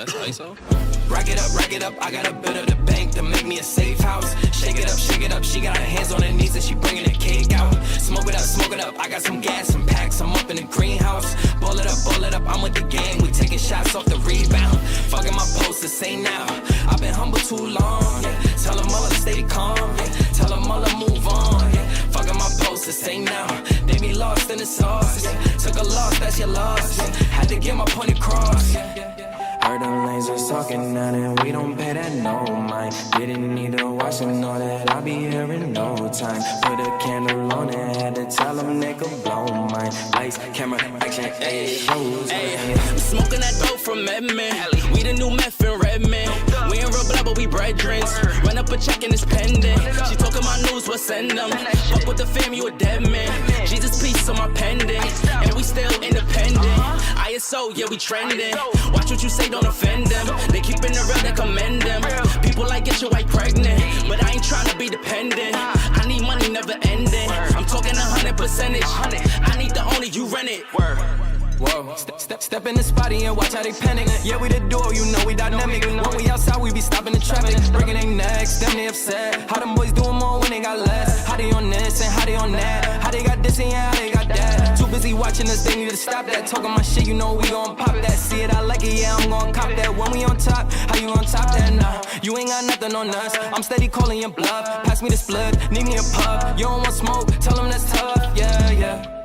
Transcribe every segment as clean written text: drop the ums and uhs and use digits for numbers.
That's ISO? Rack it up, I got a bit of the bank to make me a safe house. Shake it up, she got her hands on her knees and she bringing the cake out. Smoke it up, I got some gas, some packs, I'm up in the greenhouse. Ball it up, I'm with the gang, we taking shots off the rebound. Fucking my posters, say now, I've been humble too long, yeah. Tell them all to stay calm, yeah. Tell them all to move on, yeah. Fucking my posters, say now, they be lost in the sauce, yeah. Took a loss, that's your loss, yeah. Had to get my point across, yeah. Heard them lasers talking now and we don't pay that no mind. Didn't need to watch and know that I'll be here in no time. Put a candle on it, had to tell them they could blow mine. Lights, camera, action, ayy, shows. I'm smoking that dope from Edmond. We the new meth in Redmond. We ain't real blood, but we brethren. Run up a check and it's pending. She talking my news, we'll send them. Fuck with the fam, you a dead man. Jesus peace on my pendant. And we still independent. ISO, yeah, we trending. Watch what you say, don't offend them. They keepin' it real, they commend them. People like get your wife pregnant, but I ain't tryna be dependent. I need money never ending. I'm talking 100%. I need the owner, you rent it. Whoa, step in the spotty and watch how they panic. Yeah, we the duo, you know we dynamic. When we outside, we be stopping the traffic. Breaking their necks, them they upset. How them boys doing more when they got less? How they on this and how they on that? How they got this and yeah, how they got that? Too busy watching us, they need to stop that. Talking my shit, you know we gon' pop that. See it, I like it, yeah, I'm gon' cop that. When we on top, how you on top that? Nah, you ain't got nothing on us. I'm steady calling your bluff. Pass me the split, need me a puff. You don't want smoke, tell them that's tough. Yeah, yeah.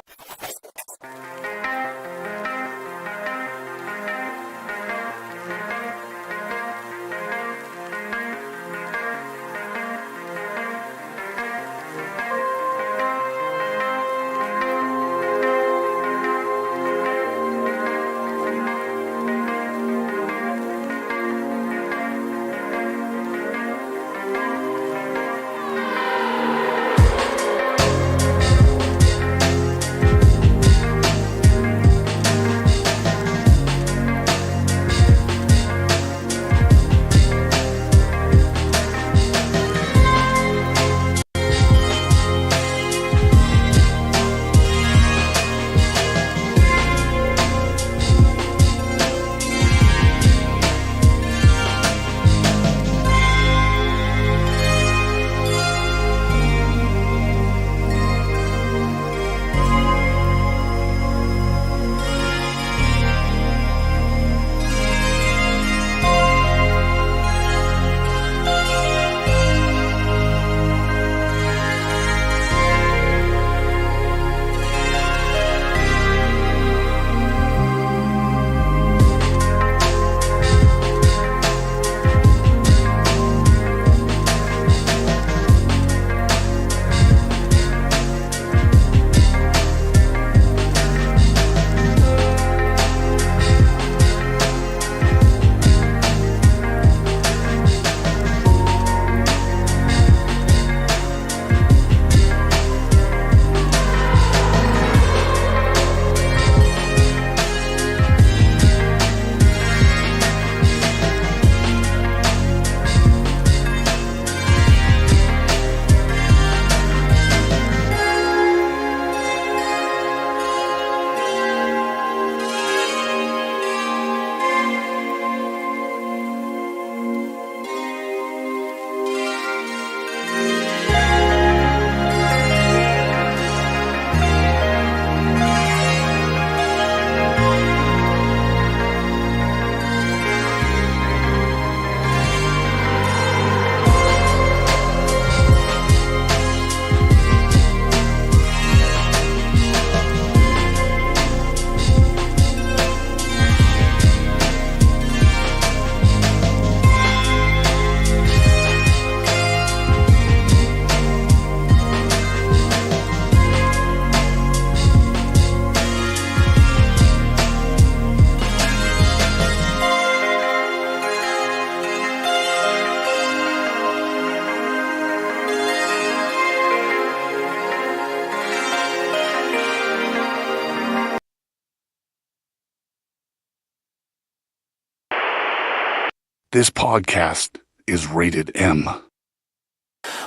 This podcast is rated M.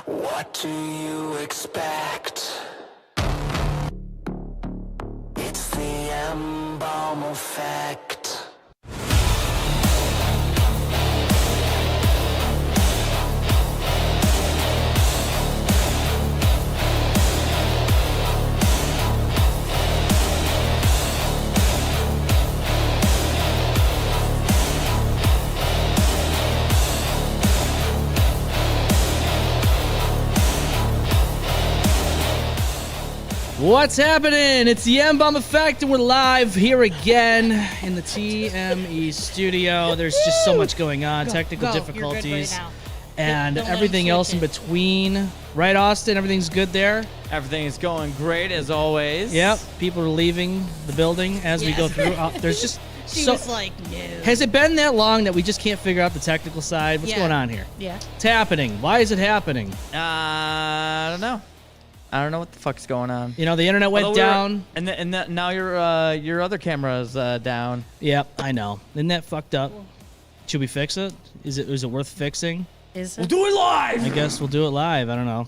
What do you expect? It's the M-Balm Effect. What's happening? It's the M-Balm Effect, and we're live here again in the TME studio. There's just so much going on, technical difficulties, right and everything else in between. Right, Austin? Everything's good there? Everything is going great, as always. Yep. People are leaving the building as we go through. There's just She was like, no. Has it been that long that we just can't figure out the technical side? What's going on here? Yeah. It's happening. Why is it happening? I don't know. I don't know what the fuck's going on. You know, the internet went down. Now your other camera is down. Yep, I know. Isn't that fucked up? Should we fix it? Is it worth fixing? Is it? We'll do it live. I guess we'll do it live. I don't know.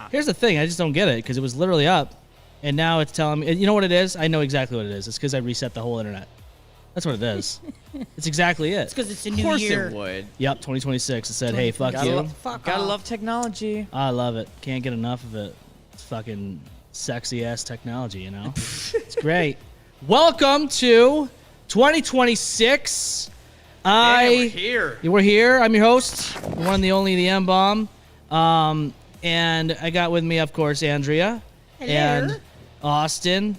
Here's the thing. I just don't get it because it was literally up, and now it's telling me. You know what it is? I know exactly what it is. It's because I reset the whole internet. That's what it is. It's exactly it. It's because it's a Of new course year. it would. Yep, 2026. It said, hey, fuck Gotta you. love, gotta love technology. I love it. Can't get enough of it. It's fucking sexy ass technology, you know? It's great. Welcome to 2026. We're here. We're here. I'm your host, the one and the only, the M-Balm. And I got with me, of course, Andrea. Hello. And Austin.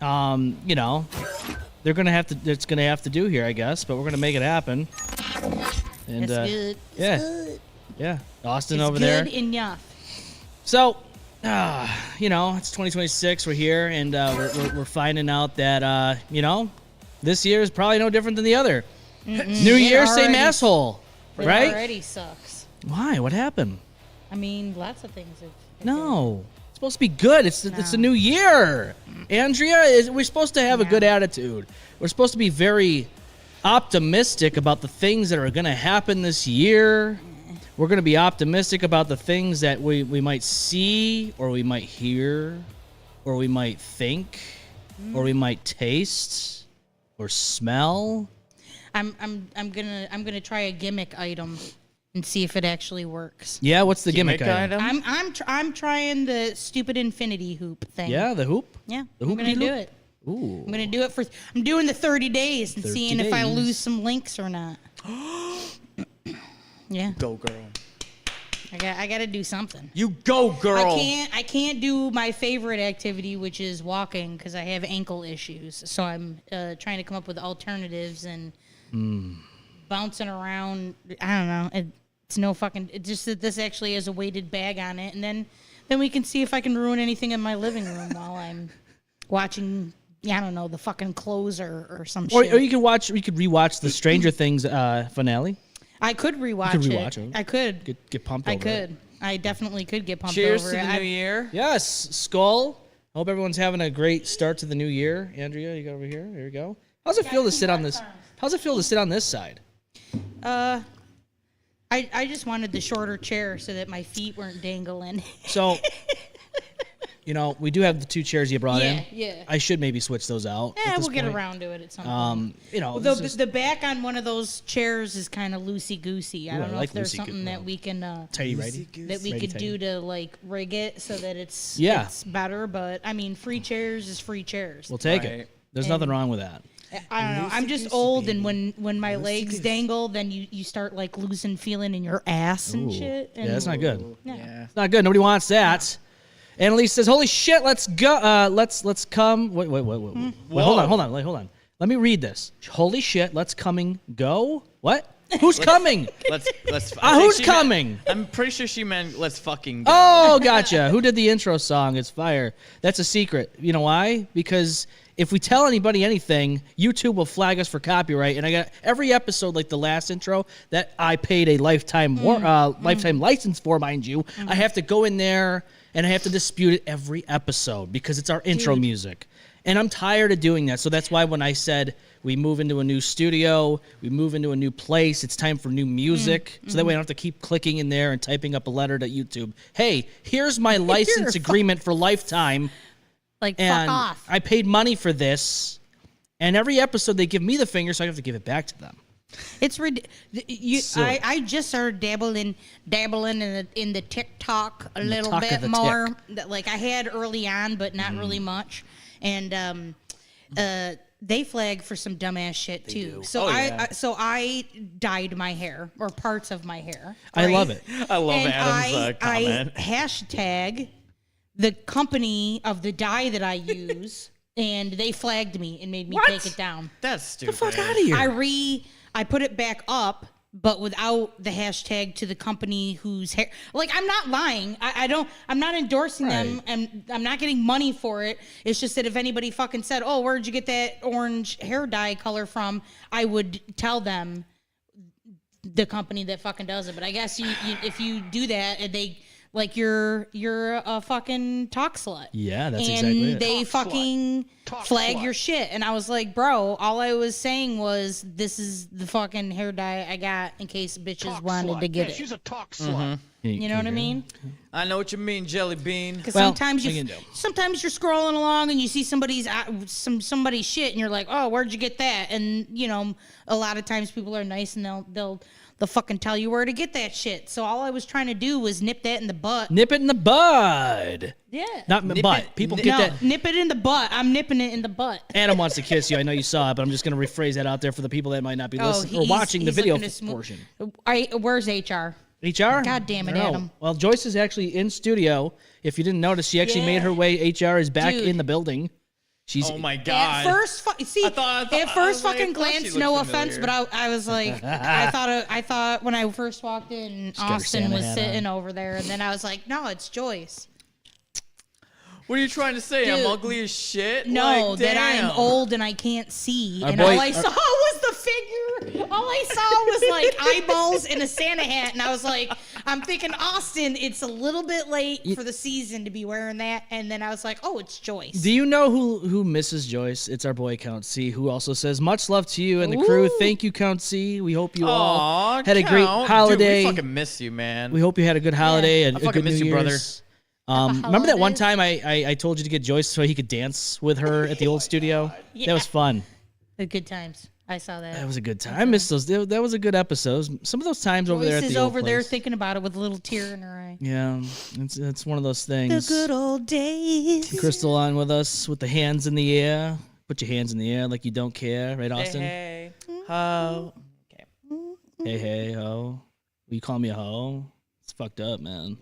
You know, it's gonna have to do here, I guess, but we're gonna make it happen. And That's good. yeah. It's good. Yeah. Austin It's over there. good enough. So, you know, it's 2026. We're here, and we're finding out that you know, this year is probably no different than the other. New year, same already- asshole, It right? already sucks. Why? What happened? I mean, lots of things have. No, it's supposed to be good. It's a new year. Andrea, we're supposed to have a good attitude. We're supposed to be very optimistic about the things that are going to happen this year. We're going to be optimistic about the things that we might see, or we might hear, or we might think, or we might taste, or smell. I'm gonna try a gimmick item and see if it actually works. Yeah, what's the gimmick item? I'm trying the stupid infinity hoop thing. Yeah, the hoop. Yeah. The I'm hoop gonna de-loop? do it. Ooh. I'm gonna do it for. I'm doing the 30 days and 30 seeing if I days. lose some links or not. Yeah. Go, girl. I gotta do something. You go, girl. I can't do my favorite activity, which is walking, because I have ankle issues. So I'm trying to come up with alternatives and bouncing around. I don't know. It's no fucking. It's just that this actually has a weighted bag on it, and then we can see if I can ruin anything in my living room while I'm watching. I don't know, the fucking Closer or some shit. Or you could rewatch the Stranger Things finale. I could rewatch You could rewatch it. I could. Get pumped I over it. could. I definitely could get pumped Cheers over to it. the new year. Yes, Skull. Hope everyone's having a great start to the new year. Andrea, you go over here. There you go. How's it feel to sit on this? How's it feel to sit on this side? I just wanted the shorter chair so that my feet weren't dangling. So, you know, we do have the two chairs you brought in. Yeah. I should maybe switch those out. Yeah, at this we'll get point. around to it at some point. You know, The, this is the back on one of those chairs is kind of loosey-goosey. I Ooh, don't I know like if there's loosey-goo- something that we can tighty righty. that we Righty could tighty. do to like rig it so that it's better. But I mean, free chairs is free chairs. We'll take Right. it. There's nothing wrong with that. I don't know. I'm just old, and when my legs dangle, then you start like losing feeling in your ass and Ooh. shit. And Yeah, that's not good. Yeah. It's not good. Nobody wants that. Annalise says, "Holy shit, let's go. Let's come. Wait. Hold on. Let me read this. Holy shit, let's coming go. What? Who's coming? Let's. I think Who's she meant- coming? I'm pretty sure she meant let's fucking go. Oh, gotcha. Who did the intro song? It's fire. That's a secret. You know why? Because if we tell anybody anything, YouTube will flag us for copyright. And I got every episode, like the last intro, that I paid a lifetime lifetime license for, mind you. I have to go in there and I have to dispute it every episode because it's our intro music. And I'm tired of doing that. So that's why when I said we move into a new studio, we move into a new place, it's time for new music. So that way I don't have to keep clicking in there and typing up a letter to YouTube. Hey, here's my license agreement for lifetime. like And fuck off. I paid money for this. And every episode they give me the finger, so I have to give it back to them. It's Silly. I just started dabbling in the TikTok a little talk of bit the more. tick. Like I had early on, but not really much. And they flag for some dumbass shit too. So I dyed my hair or parts of my hair. I right? love it. I love And Adam's comment. I hashtag the company of the dye that I use, and they flagged me and made me take it down. That's stupid. Get the fuck out of here. I put it back up, but without the hashtag to the company whose hair. Like, I'm not lying. I'm not endorsing them, and I'm not getting money for it. It's just that if anybody fucking said, "Oh, where'd you get that orange hair dye color from?" I would tell them the company that fucking does it. But I guess if you do that, and they like you're a fucking talk slut. Yeah, that's and exactly it. And they fucking flag your shit. And I was like, bro, all I was saying was this is the fucking hair dye I got in case bitches wanted to get it. She's a talk slut. You know what I mean? I know what you mean, Jelly Bean. Because Well, sometimes you're scrolling along and you see somebody's shit and you're like, oh, where'd you get that? And you know, a lot of times people are nice and they'll fucking tell you where to get that shit. So all I was trying to do was nip that in the butt. Nip it in the bud. Yeah. Not in the butt. People get that. Nip it in the butt. I'm nipping it in the butt. Adam wants to kiss you. I know you saw it, but I'm just going to rephrase that out there for the people that might not be listening or watching the video portion. Where's HR? HR? God damn it, I don't know. Adam. Well, Joyce is actually in studio. If you didn't notice, she actually made her way. HR is back Dude. in the building. She's Oh my god. At first, fucking glance, no offense, but I was like, I thought when I first walked in, Austin was sitting over there, and then I was like, no, it's Joyce. What are you trying to say? Dude, I'm ugly as shit? No, Like, that I'm damn. old and I can't see, and boy- all I saw was the figure. All I saw was like eyeballs and a Santa hat, and I was like, I'm thinking, Austin, it's a little bit late for the season to be wearing that, and then I was like, oh, it's Joyce. Do you know who misses Joyce? It's our boy Count C, who also says much love to you and the crew. Thank you, Count C. We hope you all had a great holiday. Dude, we fucking miss you, man. We hope you had a good holiday and I a fucking good miss New you, brother. Year's. Remember that one time I told you to get Joyce so he could dance with her at the old studio? Yeah. That was fun. The good times. I saw that. That was a good time. I missed those. That was a good episode. Some of those times over there at Joyce the is old over there place. thinking about it with a little tear in her eye. Yeah, it's one of those things. The good old days. Crystal on with us with the hands in the air. Put your hands in the air like you don't care, right, Austin? Hey, ho. Okay. Hey, ho. You call me a hoe? It's fucked up, man.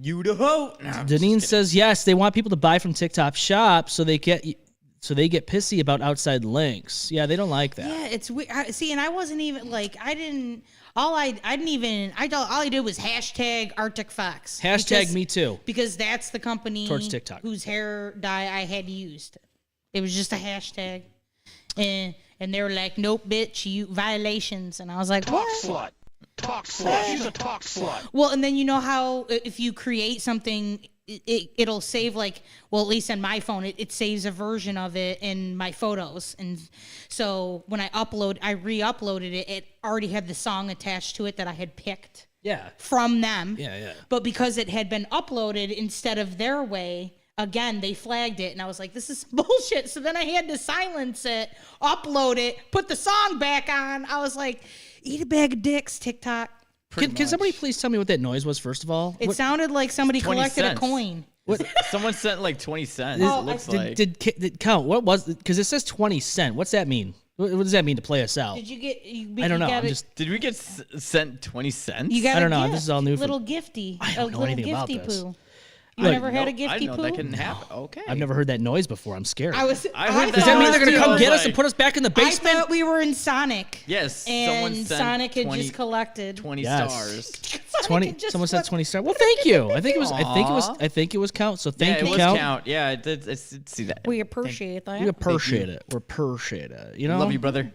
You the hoe. No, I'm just Deneen kidding. says yes. They want people to buy from TikTok Shop so they get pissy about outside links. Yeah, they don't like that. Yeah, it's weird. See, and I wasn't even like all I did was hashtag Arctic Fox. Hashtag me too. Because that's the company Towards TikTok. whose hair dye I had used. It was just a hashtag, and they were like, "Nope, bitch, you violations," and I was like, Talk "What?" slut. Talk slut. She's a talk slut. Well, and then you know how if you create something, it'll save at least on my phone, it saves a version of it in my photos. And so when I re-uploaded it, it already had the song attached to it that I had picked Yeah. from them. Yeah. But because it had been uploaded instead of their way, again, they flagged it. And I was like, this is bullshit. So then I had to silence it, upload it, put the song back on. I was like, eat a bag of dicks, TikTok. Can somebody please tell me what that noise was, first of all? It sounded like somebody 20 collected cents. a coin. Someone sent like 20 cents. Oh, it looks I- like. Did count? What was it? Because it says 20 cent. What's that mean? What does that mean to play us out? Did you get? I don't know. You got I'm just. Did we get sent 20 cents? You got I don't a know. gift. This is all new for Little me. gifty. I don't know anything about gifty this. poo. You Look, never had a I gifty know poo? that couldn't happen. Okay. I've never heard that noise before. I'm scared. I heard Does that that mean noise they're gonna too. come I was get us like- and put us back in the I basement? thought we were in Sonic. Yes. And Someone sent Sonic had 20 just collected 20 Yes. stars. 20. Someone said 20 stars. Well, thank you. I think it was. I think it was count. So thank Yeah, you, it was count. count. Yeah, I did see that. We appreciate that. We appreciate it. We appreciate it. You know. Love you, brother.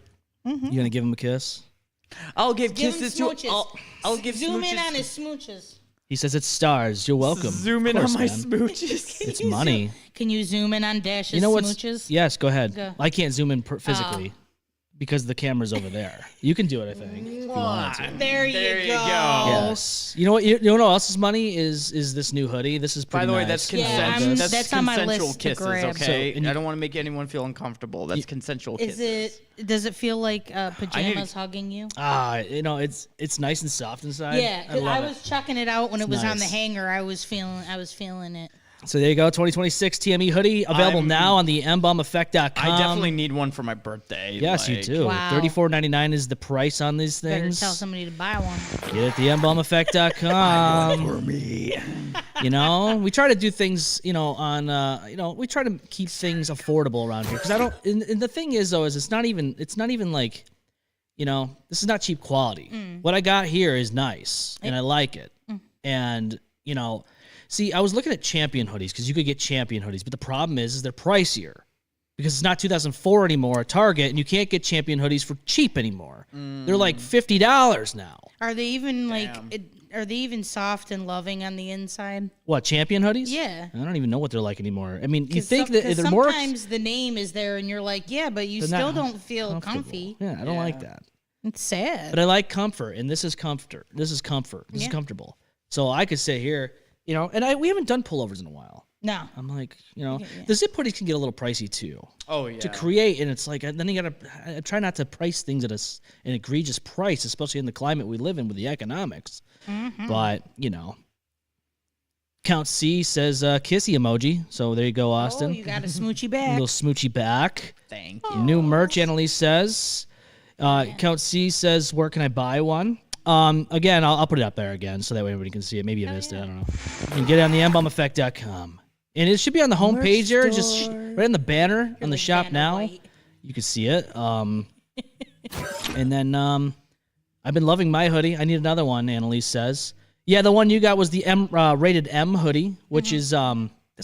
You gonna give him a kiss? I'll give Give him kisses to. smooches. I'll give Zoom smooches. in on his smooches. He says it's stars. You're welcome. Zoom in Of course, on my man. smooches. It's money. Can you zoom in on Dash's You know what's? smooches? Yes, go ahead. Go. I can't zoom in physically because the camera's over there. You can do it, I think. If you want to. There you go. Yes. You know what? You know what else's money is this new hoodie. This is pretty By the way, nice. that's Yeah, consent. I'm- that's on my consensual list to kisses, grab. okay? So, and you- I don't want to make anyone feel uncomfortable. That's consensual Is kisses. does it feel like pajamas hugging you? You know, it's nice and soft inside. Yeah, 'cause love I was checking it out when it was on the nice. hanger. I was feeling it. So there you go, 2026 TME hoodie available now on the M-BalmEffect.com. I definitely need one for my birthday. Yes, you do. Wow. $34.99 is the price on these Better things. tell somebody to buy one. Get it at the MBalmEffect.com. For me. You know, we try to do things, on, we try to keep things affordable around here because I don't. And the thing is, though, is it's not even like, this is not cheap quality. What I got here is nice and I like it, and see, I was looking at Champion hoodies because you could get Champion hoodies, but the problem is they're pricier because it's not 2004 anymore at Target, and you can't get Champion hoodies for cheap anymore. They're like $50 now. Are they even are they even soft and loving on the inside? What, Champion hoodies? Yeah. I don't even know what they're like anymore. I mean, you 'Cause think that they're more. sometimes the name is there and you're like, yeah, but you They're still not don't feel comfortable. comfy. Yeah, I don't like that. It's sad. But I like comfort, and this is comfort. This is comfort. This is Yeah. comfortable. So I could sit here, and we haven't done pullovers in a while. No. I'm like, the zip hoodies can get a little pricey too. Oh, yeah. To create, and it's like then you gotta try not to price things at an egregious price, especially in the climate we live in with the economics. But Count C says kissy emoji. So there you go, Austin. Oh, you got a smoochy A back. little smoochy back. Thank you. New merch, Annalise says. Count C says, where can I buy one? Again, I'll put it up there again so that way everybody can see it. Maybe you missed it. I don't know. You can get it on the MBalmEffect.com. And it should be on the home page there, just right on the banner on the Like shop Vanna now. White. You can see it. And then I've been loving my hoodie. I need another one, Annalise says. Yeah, the one you got was the rated M hoodie, which is that's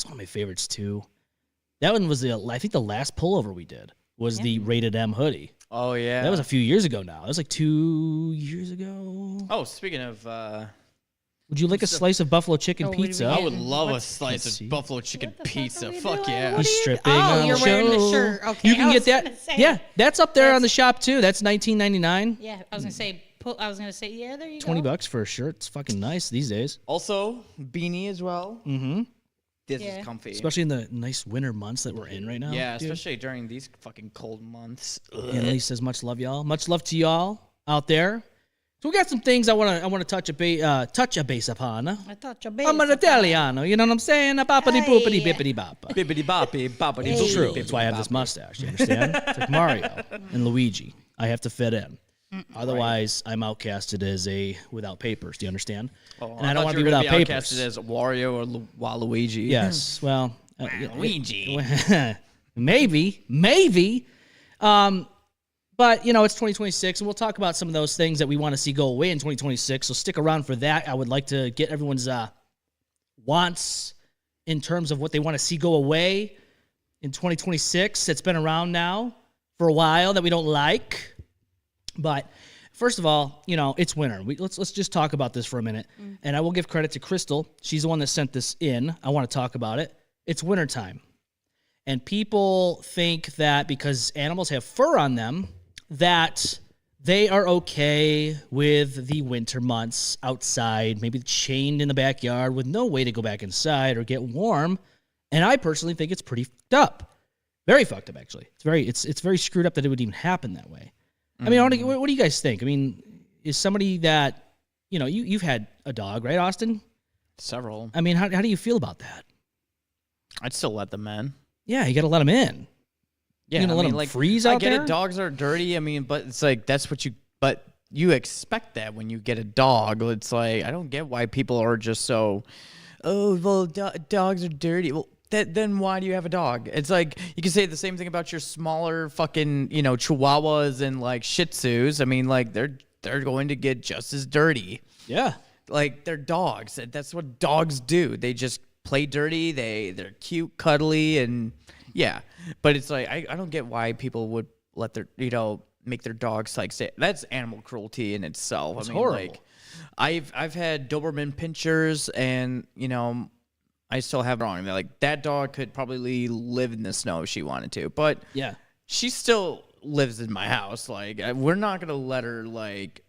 one of my favorites too. That one was I think the last pullover we did was the rated M hoodie. Oh, yeah. That was a few years ago now. That was like 2 years ago. Oh, speaking of... Would you like a slice of buffalo chicken what did we pizza? get? I would love a slice Let's see. of buffalo chicken What the fuck pizza. are we Fuck doing? yeah. What He's are you- stripping. Oh, on you're wearing the show. shirt. Okay, You can I get was that. gonna say. Yeah, that's up there on the shop too. That's $19.99. Yeah, I was gonna say. Yeah, there you go. $20 for a shirt. It's fucking nice these days, Also, beanie as well. Mm-hmm. This Yeah. is comfy. especially in the nice winter months that we're in right now. yeah, dude. especially during these fucking cold months. Annalise says, "Much love, y'all. Much love to y'all out there." So we got some things I want to touch a base upon. I thought your I'm an Italiano, you know what I'm saying? A boppity boopity bippity bop. Bippity boppy, boppity It's boopity, true. bippity That's why I have this boppy. mustache. You understand? It's like Mario and Luigi. I have to fit in. Otherwise, I'm outcasted as without papers. Do you understand? Oh, and I don't want to be thought you were without gonna be papers. outcasted as Wario or Waluigi. Yes. Well, Luigi. maybe. But it's 2026, and we'll talk about some of those things that we want to see go away in 2026. So stick around for that. I would like to get everyone's wants in terms of what they want to see go away in 2026. It's been around now for a while that we don't like. But first of all, it's winter. Let's just talk about this for a minute. And I will give credit to Crystal. She's the one that sent this in. I want to talk about it. It's wintertime. And people think that because animals have fur on them, that they are okay with the winter months outside, maybe chained in the backyard with no way to go back inside or get warm. And I personally think it's pretty fucked up. Very fucked up, actually. It's very screwed up that it would even happen that way. I mean, what do you guys think? I mean, is somebody that, you've had a dog, right, Austin? Several. I mean, how do you feel about that? I'd still let them in. Yeah, you got to let them in. Yeah, You're gonna let them freeze out I get there? it. Dogs are dirty. I mean, but it's like that's what you. But you expect that when you get a dog. It's like I don't get why people are just so. Oh well, dogs are dirty. Well, then why do you have a dog? It's like you can say the same thing about your smaller fucking Chihuahuas and like Shih Tzus. I mean, like they're going to get just as dirty. Yeah. Like they're dogs. That's what dogs do. They just play dirty. They're cute, cuddly, and yeah. But it's like I don't get why people would let their make their dogs like say that's animal cruelty in itself. It's I mean, horrible. like I've had Doberman pinchers, and I still have wrong. They're like that dog could probably live in the snow if she wanted to, but Yeah. she still lives in my house. Like we're not gonna let her like.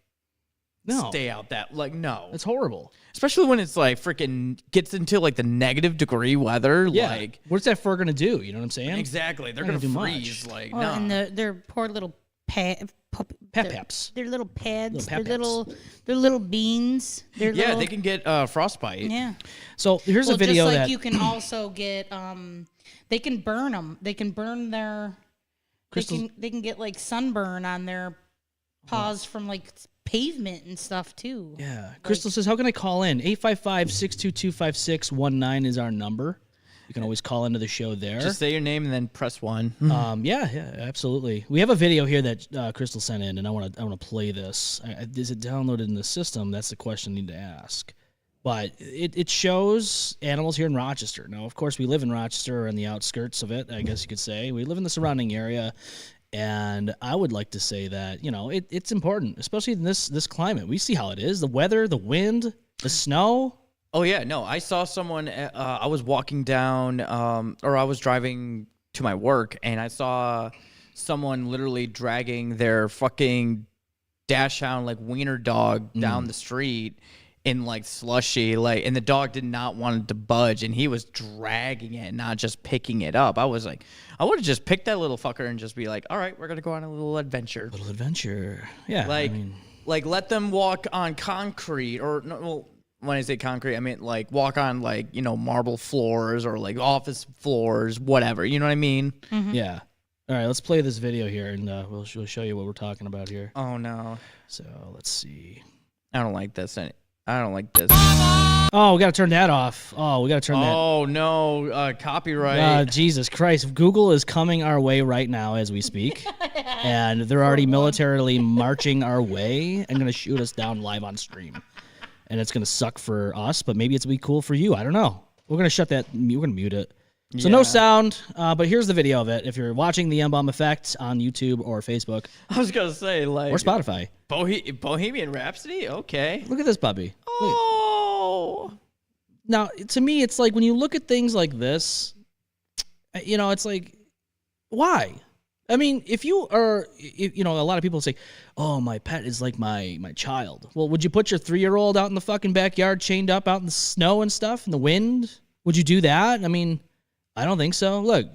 No. Stay out that no. That's horrible. Especially when it's like freaking gets into like the negative degree weather. Yeah. Like what's that fur gonna do? You know what I'm saying? exactly, they're Not gonna gonna do freeze. much. Like Well, no. and their poor little Paps. They're little pads. Little pap they're paps. little beans. They're Yeah, little, they can get frostbite. Yeah. So here's Well, a video just like that you can also get they can burn them. They can burn their they can get like sunburn on their paws from like pavement and stuff too. Yeah. Crystal says, how can I call in? 855-622-5619 is our number. You can always call into the show there. Just say your name and then press 1. Yeah, absolutely. We have a video here that Crystal sent in, and I want to play this. Is it downloaded in the system? That's the question I need to ask. But it shows animals here in Rochester. Now, of course, we live in Rochester or on the outskirts of it, I guess you could say. We live in the surrounding area, and I would like to say that, it's important, especially in this climate. We see how it is, the weather, the wind, the snow. Oh, yeah. No, I saw someone, I was walking down, or I was driving to my work, and I saw someone literally dragging their fucking dachshund, like, wiener dog down the street in, like, slushy, like, and the dog did not want it to budge, and he was dragging it, not just picking it up. I was like, I would have just picked that little fucker and just be like, all right, we're going to go on a little adventure. Yeah. Like, let them walk on concrete, or, no, well, when I say concrete, I mean, like, walk on, like, marble floors or, like, office floors, whatever. You know what I mean? Mm-hmm. Yeah. All right, let's play this video here, and we'll show you what we're talking about here. Oh, no. So, let's see. I don't like this. I don't like this. Oh, we got to turn that off. Oh, we got to turn that. Oh, no. Copyright. Jesus Christ. Google is coming our way right now as we speak, and they're already militarily marching our way and going to shoot us down live on stream. And it's going to suck for us, but maybe it's going to be cool for you. I don't know. We're going to shut that. We're going to mute it. So no sound, but here's the video of it. If you're watching the M-Balm Effect on YouTube or Facebook. I was going to say, like. Or Spotify. Bohemian Rhapsody? Okay. Look at this puppy. Oh. Now, to me, it's like when you look at things like this, it's like, why? I mean, if a lot of people say, oh, my pet is like my child. Well, would you put your 3-year-old out in the fucking backyard chained up out in the snow and stuff, in the wind? Would you do that? I mean, I don't think so. Look,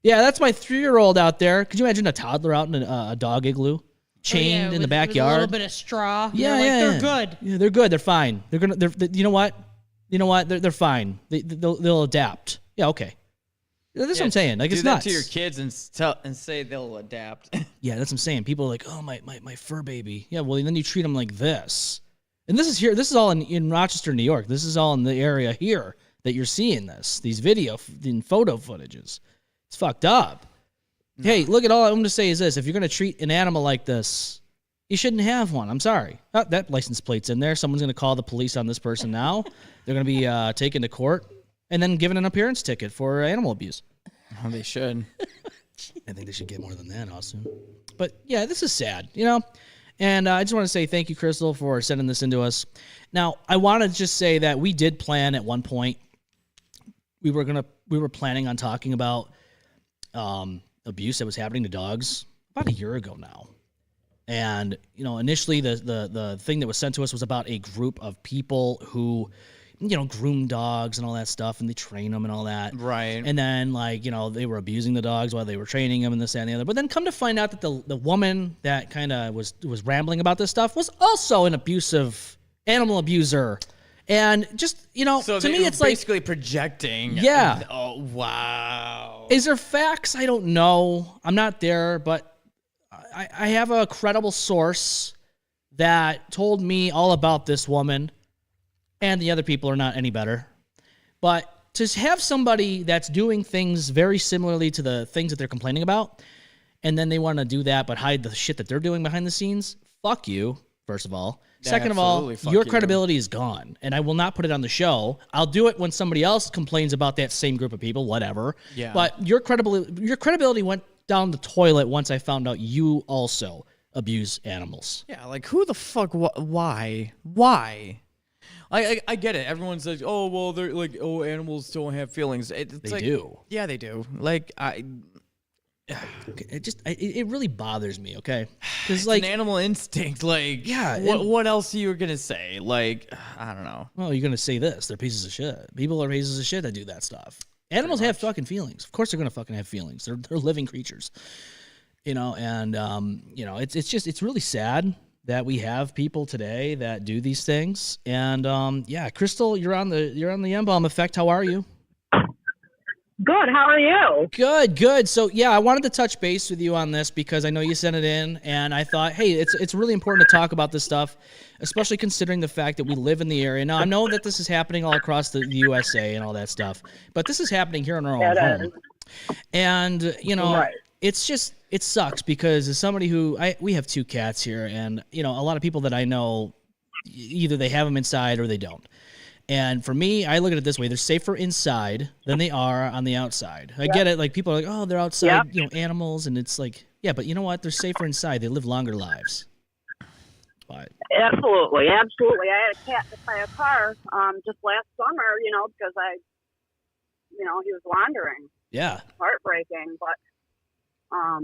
yeah, that's my 3-year-old out there. Could you imagine a toddler out in a dog igloo, chained in the backyard? With a little bit of straw. Yeah, they're good. Yeah, they're good. They're fine. They're you know what? They're fine. They'll adapt. Yeah, okay. That's what I'm saying. Like, it's nuts. Do that to your kids and say they'll adapt. Yeah, that's what I'm saying. People are like, oh, my fur baby. Yeah, well, then you treat them like this. And this is here. This is all in Rochester, New York. This is all in the area here that you're seeing this. These video and photo footages. It's fucked up. No. Hey, look at all I'm going to say is this. If you're going to treat an animal like this, you shouldn't have one. I'm sorry. Oh, that license plate's in there. Someone's going to call the police on this person now. They're going to be taken to court and then given an appearance ticket for animal abuse. Oh, they should. I think they should get more than that, Austin. But yeah, this is sad, And I just want to say thank you, Crystal, for sending this into us. Now, I want to just say that we did plan at one point. We were planning on talking about abuse that was happening to dogs about a year ago now. And initially the thing that was sent to us was about a group of people who groom dogs and all that stuff, and they train them and all that. Right. And then, they were abusing the dogs while they were training them and this, that, and the other. But then come to find out that the woman that kind of was rambling about this stuff was also an abusive animal abuser. And just, so to me, it's basically projecting. Yeah. Oh, wow. Is there facts? I don't know. I'm not there, but I have a credible source that told me all about this woman. And the other people are not any better. But to have somebody that's doing things very similarly to the things that they're complaining about, and then they want to do that but hide the shit that they're doing behind the scenes, fuck you, first of all. Yeah, Second of all, fuck your you. credibility is gone, and I will not put it on the show. I'll do it when somebody else complains about that same group of people, whatever. Yeah. But your credibility went down the toilet once I found out you also abuse animals. Yeah, like, who the fuck, why? Why? I get it. Everyone says, "Oh, well, they're like, oh, animals don't have feelings." They do. Yeah, they do. Like, it really bothers me. Okay, because it's an animal instinct. Like, yeah. What else are you gonna say? Like, I don't know. Well, you're gonna say this. They're pieces of shit. People are pieces of shit that do that stuff. Animals have fucking feelings. Of course, they're gonna fucking have feelings. They're living creatures. And it's really sad that we have people today that do these things. And Crystal, you're on the M-Balm Effect. How are you? Good. How are you? Good. So I wanted to touch base with you on this because I know you sent it in, and I thought, hey, it's really important to talk about this stuff, especially considering the fact that we live in the area. Now I know that this is happening all across the USA and all that stuff, but this is happening here in our own home. And Right. it sucks because as somebody we have 2 cats here, and a lot of people that I know, either they have them inside or they don't. And for me, I look at it this way: they're safer inside than they are on the outside. I get it. Like, people are like, oh, they're outside, animals, and it's like, yeah, but you know what? They're safer inside. They live longer lives. But Absolutely. I had a cat hit by a car just last summer, because he was wandering. yeah, Heartbreaking. But, I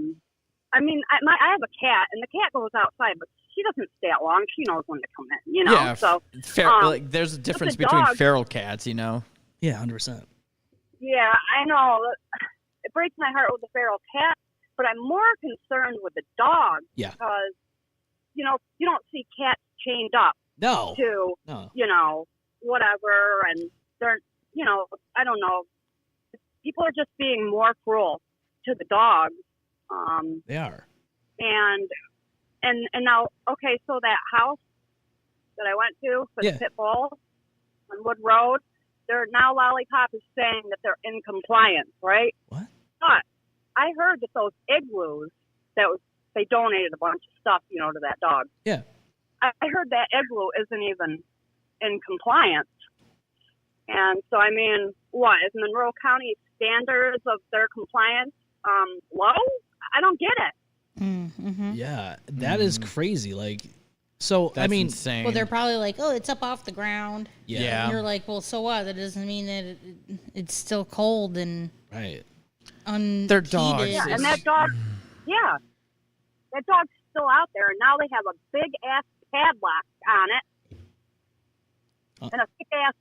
have a cat, and the cat goes outside, but she doesn't stay out long. She knows when to come in, Yeah, So, there's a difference the between dog- feral cats, yeah, 100%. yeah, I know. It breaks my heart with the feral cat, but I'm more concerned with the dog. Yeah. Because, you don't see cats chained up No, to, whatever, and they're, I don't know. People are just being more cruel to the dogs. they are. And now, okay, so that house that I went to for Yeah. the pit bull on Wood Road, they're now Lollipop is saying that they're in compliance, right? What? But I heard that those igloos they donated a bunch of stuff, to that dog. Yeah. I heard that igloo isn't even in compliance. And so, what is Monroe County standards of their compliance low? I don't get it. Mm-hmm. Yeah, that is crazy. Like, so That's insane. Well, they're probably like, oh, it's up off the ground. Yeah. And you're like, well, so what? That doesn't mean that it's still cold and right. unheated. They're dogs. Yeah, and that dog's still out there, and now they have a big ass padlock on it and a thick ass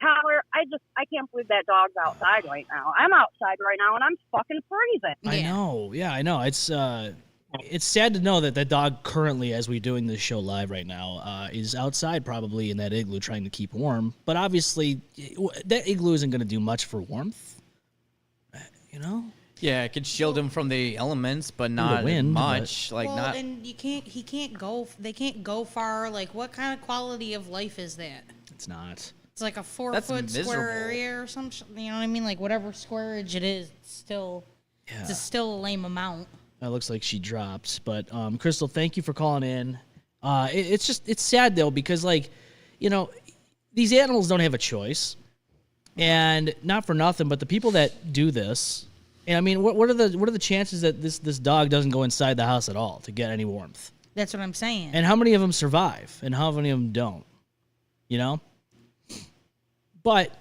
collar. I can't believe that dog's outside right now. I'm outside right now, and I'm fucking freezing. I know. Yeah, I know. It's sad to know that that dog currently, as we're doing this show live right now, is outside probably in that igloo trying to keep warm. But obviously, that igloo isn't going to do much for warmth. Yeah, it could shield him from the elements, but not wind, much. And he can't go. They can't go far. Like, what kind of quality of life is that? It's not. It's like a 4 That's foot square miserable. area or some. You know what I mean? Like, whatever squareage it is, it's still a lame amount. That looks like she dropped. But Crystal, thank you for calling in. It's sad though, because these animals don't have a choice, and not for nothing, but the people that do this, and what are the chances that this dog doesn't go inside the house at all to get any warmth? That's what I'm saying. And how many of them survive, and how many of them don't? But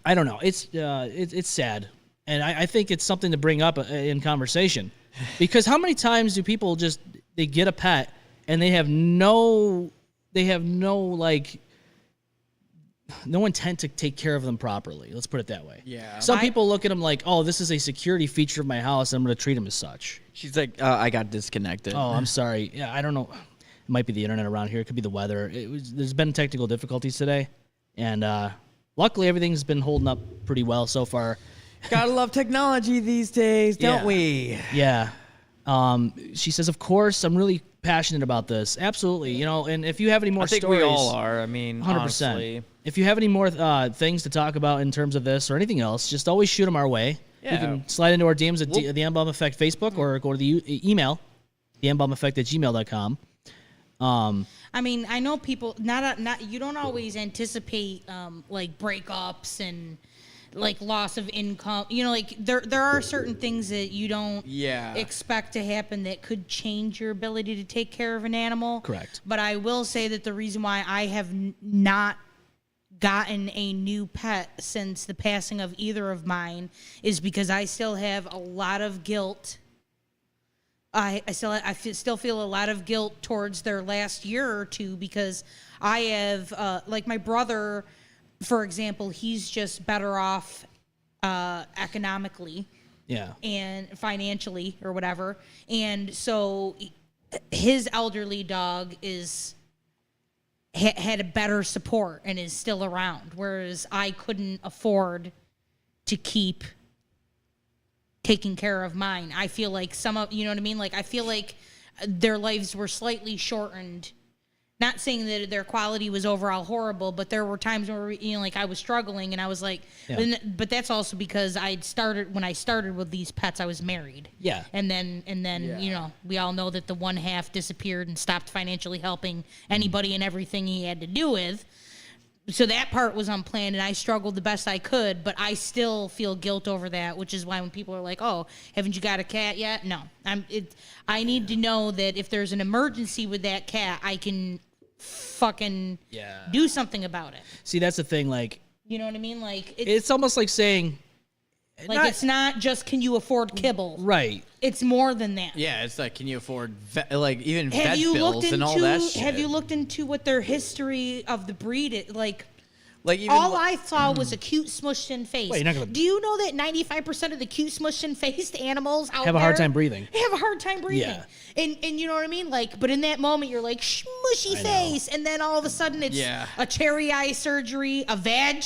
I don't know. It's sad. And I think it's something to bring up in conversation, because how many times do people they get a pet and they have no intent to take care of them properly. Let's put it that way. Yeah. Some people look at them like, oh, this is a security feature of my house, and I'm going to treat them as such. She's like, I got disconnected. Oh, I'm sorry. Yeah, I don't know. It might be the internet around here. It could be the weather. There's been technical difficulties today, and luckily everything's been holding up pretty well so far. Gotta love technology these days, don't Yeah. we? Yeah. She says, of course, I'm really passionate about this. Absolutely. And if you have any more I think stories, we all are. 100%. honestly. If you have any more things to talk about in terms of this or anything else, just always shoot them our way. You Yeah. can slide into our DMs at the M-Balm Effect Facebook, or go to the email, the mbalmeffect@gmail.com. I know people not you don't always anticipate like breakups and like loss of income. There are certain things that you don't expect to happen that could change your ability to take care of an animal. Correct. But I will say that the reason why I have not gotten a new pet since the passing of either of mine is because I still have a lot of guilt. I still feel a lot of guilt towards their last year or two, because I have like my brother, for example, he's just better off economically Yeah. and financially or whatever. And so his elderly dog had a better support and is still around, whereas I couldn't afford to keep taking care of mine. I feel like you know what I mean? Like, I feel like their lives were slightly shortened. Not saying that their quality was overall horrible, but there were times where, like, I was struggling, and I was like, but that's also because when I started with these pets, I was married. Yeah. And then, we all know that the one half disappeared and stopped financially helping anybody and everything he had to do with. So that part was unplanned, and I struggled the best I could, but I still feel guilt over that, which is why when people are like, "Oh, haven't you got a cat yet?" No, I need to know that if there's an emergency with that cat, I can fucking do something about it. See, that's the thing. Like, you know what I mean? Like, it's almost like saying, it's not just can you afford kibble, right? It's more than that. Yeah, it's like, can you afford even Have vet you bills looked into and all that shit? Have you looked into what their history of the breed is like? Like, even all I saw was a cute smushed in face. Wait, you're not gonna- Do you know that 95% of the cute smushed in faced animals out Have a hard time breathing. Have a hard time breathing. Yeah. And you know what I mean? Like, but in that moment you're like smushy face, and then all of a sudden it's a cherry eye surgery, a vag.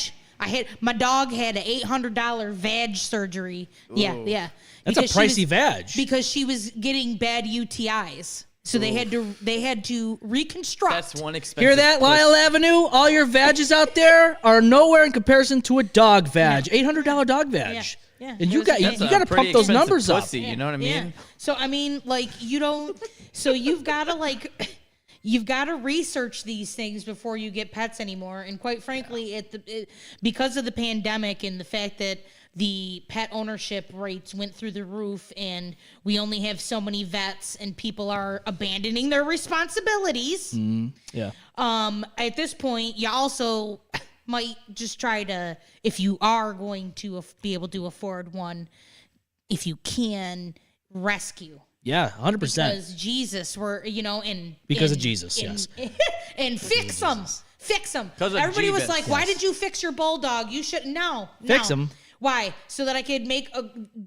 My dog had an $800 vag surgery. Ooh. Yeah. That's a Because she pricey was- vag. because she was getting bad UTIs. So they had to reconstruct. That's one expensive. Hear that, Lyle Avenue? All your vages out there are nowhere in comparison to a dog vag. $800 dog vag. Yeah. And you got That's to a pump pretty those expensive numbers up. pussy, you know what I mean? Yeah. So I mean, like, you don't. So you've got to research these things before you get pets anymore. And quite frankly, because of the pandemic and the fact that the pet ownership rates went through the roof, and we only have so many vets, and people are abandoning their responsibilities. Yeah. At this point, you also might just try to, if you are going to be able to afford one, if you can, rescue. Yeah, 100%. Because Jesus, Because of Jesus, yes. And fix them. Fix them. Everybody was like, why did you fix your bulldog? You shouldn't. No. Fix 'em. Why? So that I could make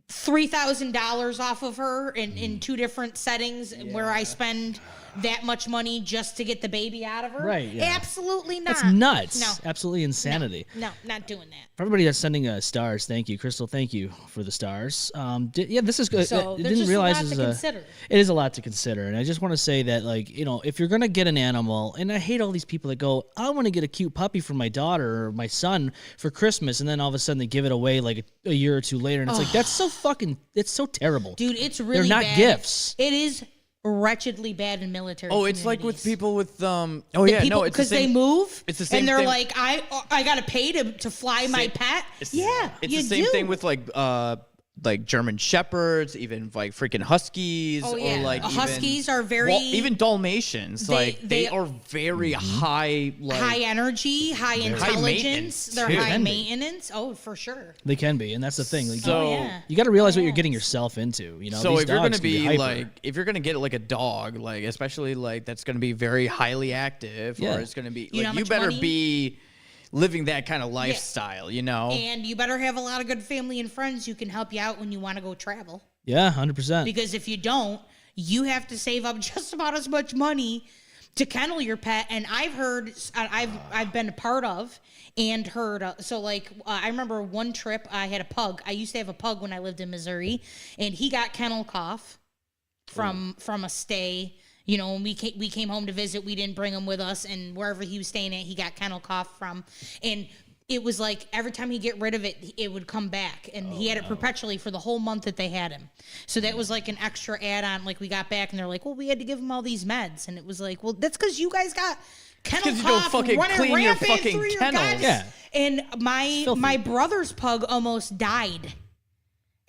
$3,000 off of her in two different settings where I spend that much money just to get the baby out of her? Right, yeah. Absolutely not. That's nuts. No. Absolutely insanity. No, not doing that. For everybody that's sending stars, thank you, Crystal. Thank you for the stars. This is good. So I there's didn't just realize a lot this to is consider. It is a lot to consider, and I just want to say that, like, if you're gonna get an animal, and I hate all these people that go, I want to get a cute puppy for my daughter or my son for Christmas, and then all of a sudden they give it away like a year or two later, and it's like, that's so fucking, it's so terrible, Dude, it's really They're not bad. gifts. It is wretchedly bad in military. Oh, it's like with communities. people with People, it's the because they same. move, It's the same and they're thing. like, I gotta pay to fly my pet. Yeah, It's you the same do. thing with like German Shepherds, even like freaking Huskies, Oh, yeah. or like Huskies even, are very- even Dalmatians. They They are very high, like high energy, high intelligence. maintenance, They're too. high Can be. maintenance. Oh, for sure. They can be, and that's the thing. Like, So- yeah. you got to realize what you're getting yourself into. So These if you're dogs gonna can be hyper. like, if you're gonna get like a dog, like especially like that's gonna be very highly active, Yeah. or it's gonna be You know how like you much better money? be living that kind of lifestyle, you know. And you better have a lot of good family and friends who can help you out when you want to go travel. Yeah, 100%. Because if you don't, you have to save up just about as much money to kennel your pet. And I've heard, I've been a part of and heard. I remember one trip I had a pug. I used to have a pug when I lived in Missouri, and he got kennel cough from a stay. When we came home to visit, we didn't bring him with us, and wherever he was staying at, he got kennel cough from. And it was like every time he get rid of it, it would come back, and he had it perpetually for the whole month that they had him. So that was like an extra add-on. Like, we got back, and they're like, well, we had to give him all these meds, and it was like, well, that's because you guys got kennel 'cause you don't cough fucking running clean your rampant fucking through your kennels. guts. Yeah. And filthy. my brother's pug almost died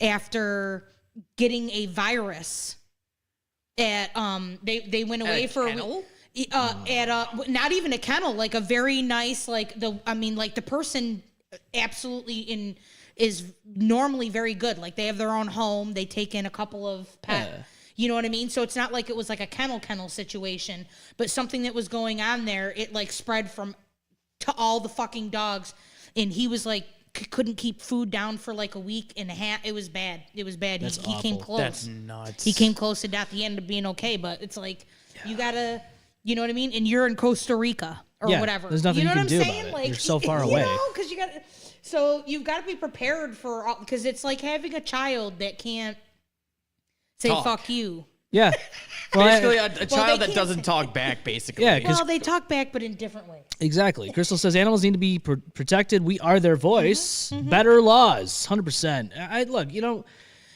after getting a virus. They went away for kennel? not even a kennel, like a very nice, the person absolutely is normally very good. Like, they have their own home, they take in a couple of pet. Yeah. You know what I mean? So it's not like it was like a kennel situation, but something that was going on there, it like spread to all the fucking dogs. And he was like couldn't keep food down for like a week and a half. It was bad. It was bad. That's He came awful. close. That's nuts. He came close to death. He ended up being okay, but it's like you gotta, you know what I mean? And you're in Costa Rica or Yeah, whatever. there's nothing you know you what can I'm do saying? about it. You're so far you away. know, because you got. So you've got to be prepared for all, because it's like having a child that can't say Talk. fuck you. Yeah. Well, Basically, a they child that can't doesn't say- talk back, basically. Yeah, 'cause- Well, they talk back, but in different ways. exactly. Crystal says animals need to be protected. We are their voice. Mm-hmm. Better laws, 100%. I look,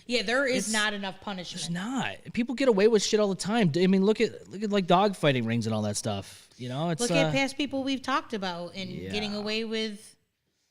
Yeah, there is not enough punishment. it's not. People get away with shit all the time. I mean, look at like dog fighting rings and all that stuff. It's Look at past people we've talked about and getting away with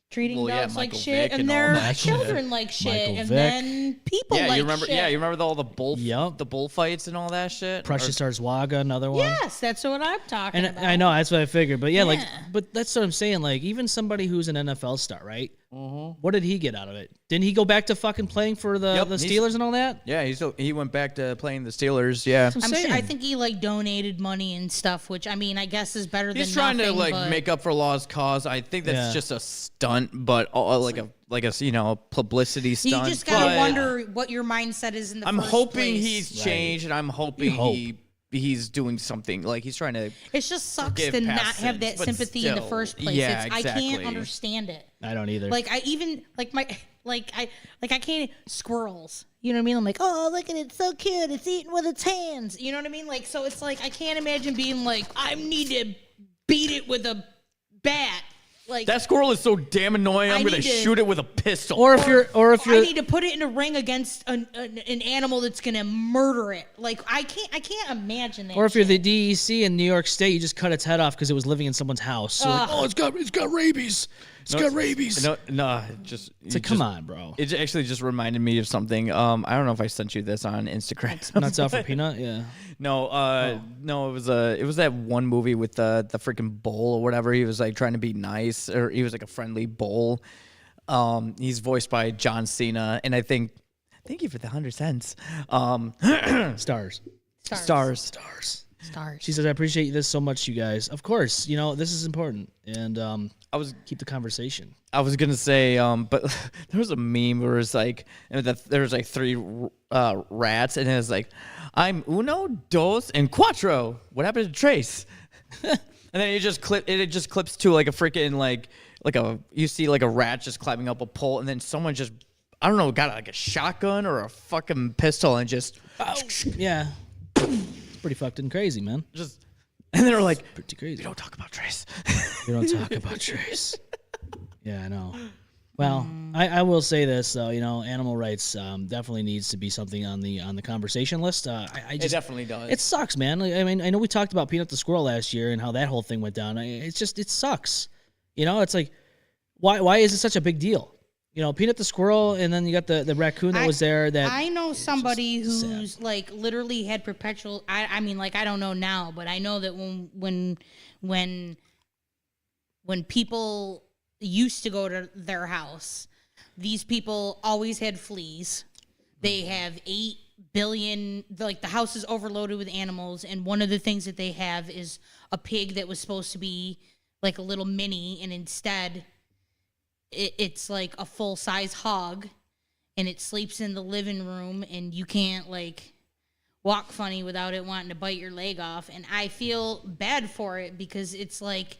treating Well, yeah, dogs like Michael shit Vick and and all their that children like shit, Michael and Vick. then people Yeah, like you remember? shit. Yeah, you remember all the Yup. the bullfights and all that shit. Precious Arzwaga, another one. Yes, that's what I'm talking And about. I know that's what I figured, but yeah, like, Yeah. but that's what I'm saying. Like, even somebody who's an NFL star, right? Mm-hmm. What did he get out of it? Didn't he go back to fucking playing for the Yep, Steelers and all that? Yeah, he went back to playing the Steelers. Yeah, I'm I'm sure, I saying. think he like donated money and stuff, which I mean, I guess is better he's than trying nothing. to like but make up for lost cause. I think that's Yeah. just a stunt, but like a publicity you stunt. just gotta but wonder what your mindset is in the I'm first hoping place. he's changed, and I'm hoping hope. he's doing something. Like he's trying to. It just sucks forgive to not past have sins, that but sympathy in the still. first place. Yeah, I can't exactly. understand it. I don't either. Like I even like my I can't squirrels. You know what I mean? I'm like, oh look at it, so cute. It's eating with its hands. You know what I mean? Like so it's like I can't imagine being like I need to beat it with a bat. Like That squirrel is so damn annoying. I'm I gonna need to- shoot it with a pistol. or if you're I need to put it in a ring against an animal that's gonna murder it. Like I can't imagine that. or if you're the shit. DEC in New York State, you just cut its head off because it was living in someone's house. So like, oh, it's got rabies. It's got rabies. No, just It's like, come on, bro. It actually just reminded me of something. I don't know if I sent you this on Instagram. Nuts out for peanut. Yeah. No, no, it was that one movie with the freaking bull or whatever. He was like trying to be nice, or he was like a friendly bull. He's voiced by John Cena, and thank you for the 100 cents. Stars. Stars. She says, I appreciate this so much, you guys. Of course, this is important. And keep the conversation. I was gonna say, but there was a meme where it's like there was like 3 rats, and it was like, I'm uno, dos, and cuatro. What happened to Trace? And then it just clips to like a freaking like you see like a rat just climbing up a pole, and then someone just I don't know got like a shotgun or a fucking pistol and just Yeah. It's pretty fucking crazy, man. and they're like, Pretty crazy. we don't talk about Trace. We don't talk about Trace. Yeah, I know. Well, I will say this though, animal rights definitely needs to be something on the conversation list. I It just definitely does. it sucks, man. I mean, I know we talked about Peanut the squirrel last year and how that whole thing went down. It sucks. It's like, why is it such a big deal? Peanut the squirrel, and then you got the raccoon that was there. That I know somebody just who's sad. like literally had perpetual. I mean, like I don't know now, but I know that when people used to go to their house, these people always had fleas. They have 8 billion. Like the house is overloaded with animals, and one of the things that they have is a pig that was supposed to be like a little mini, and instead it's like a full-size hog, and it sleeps in the living room, and you can't like walk funny without it wanting to bite your leg off. And I feel bad for it because it's like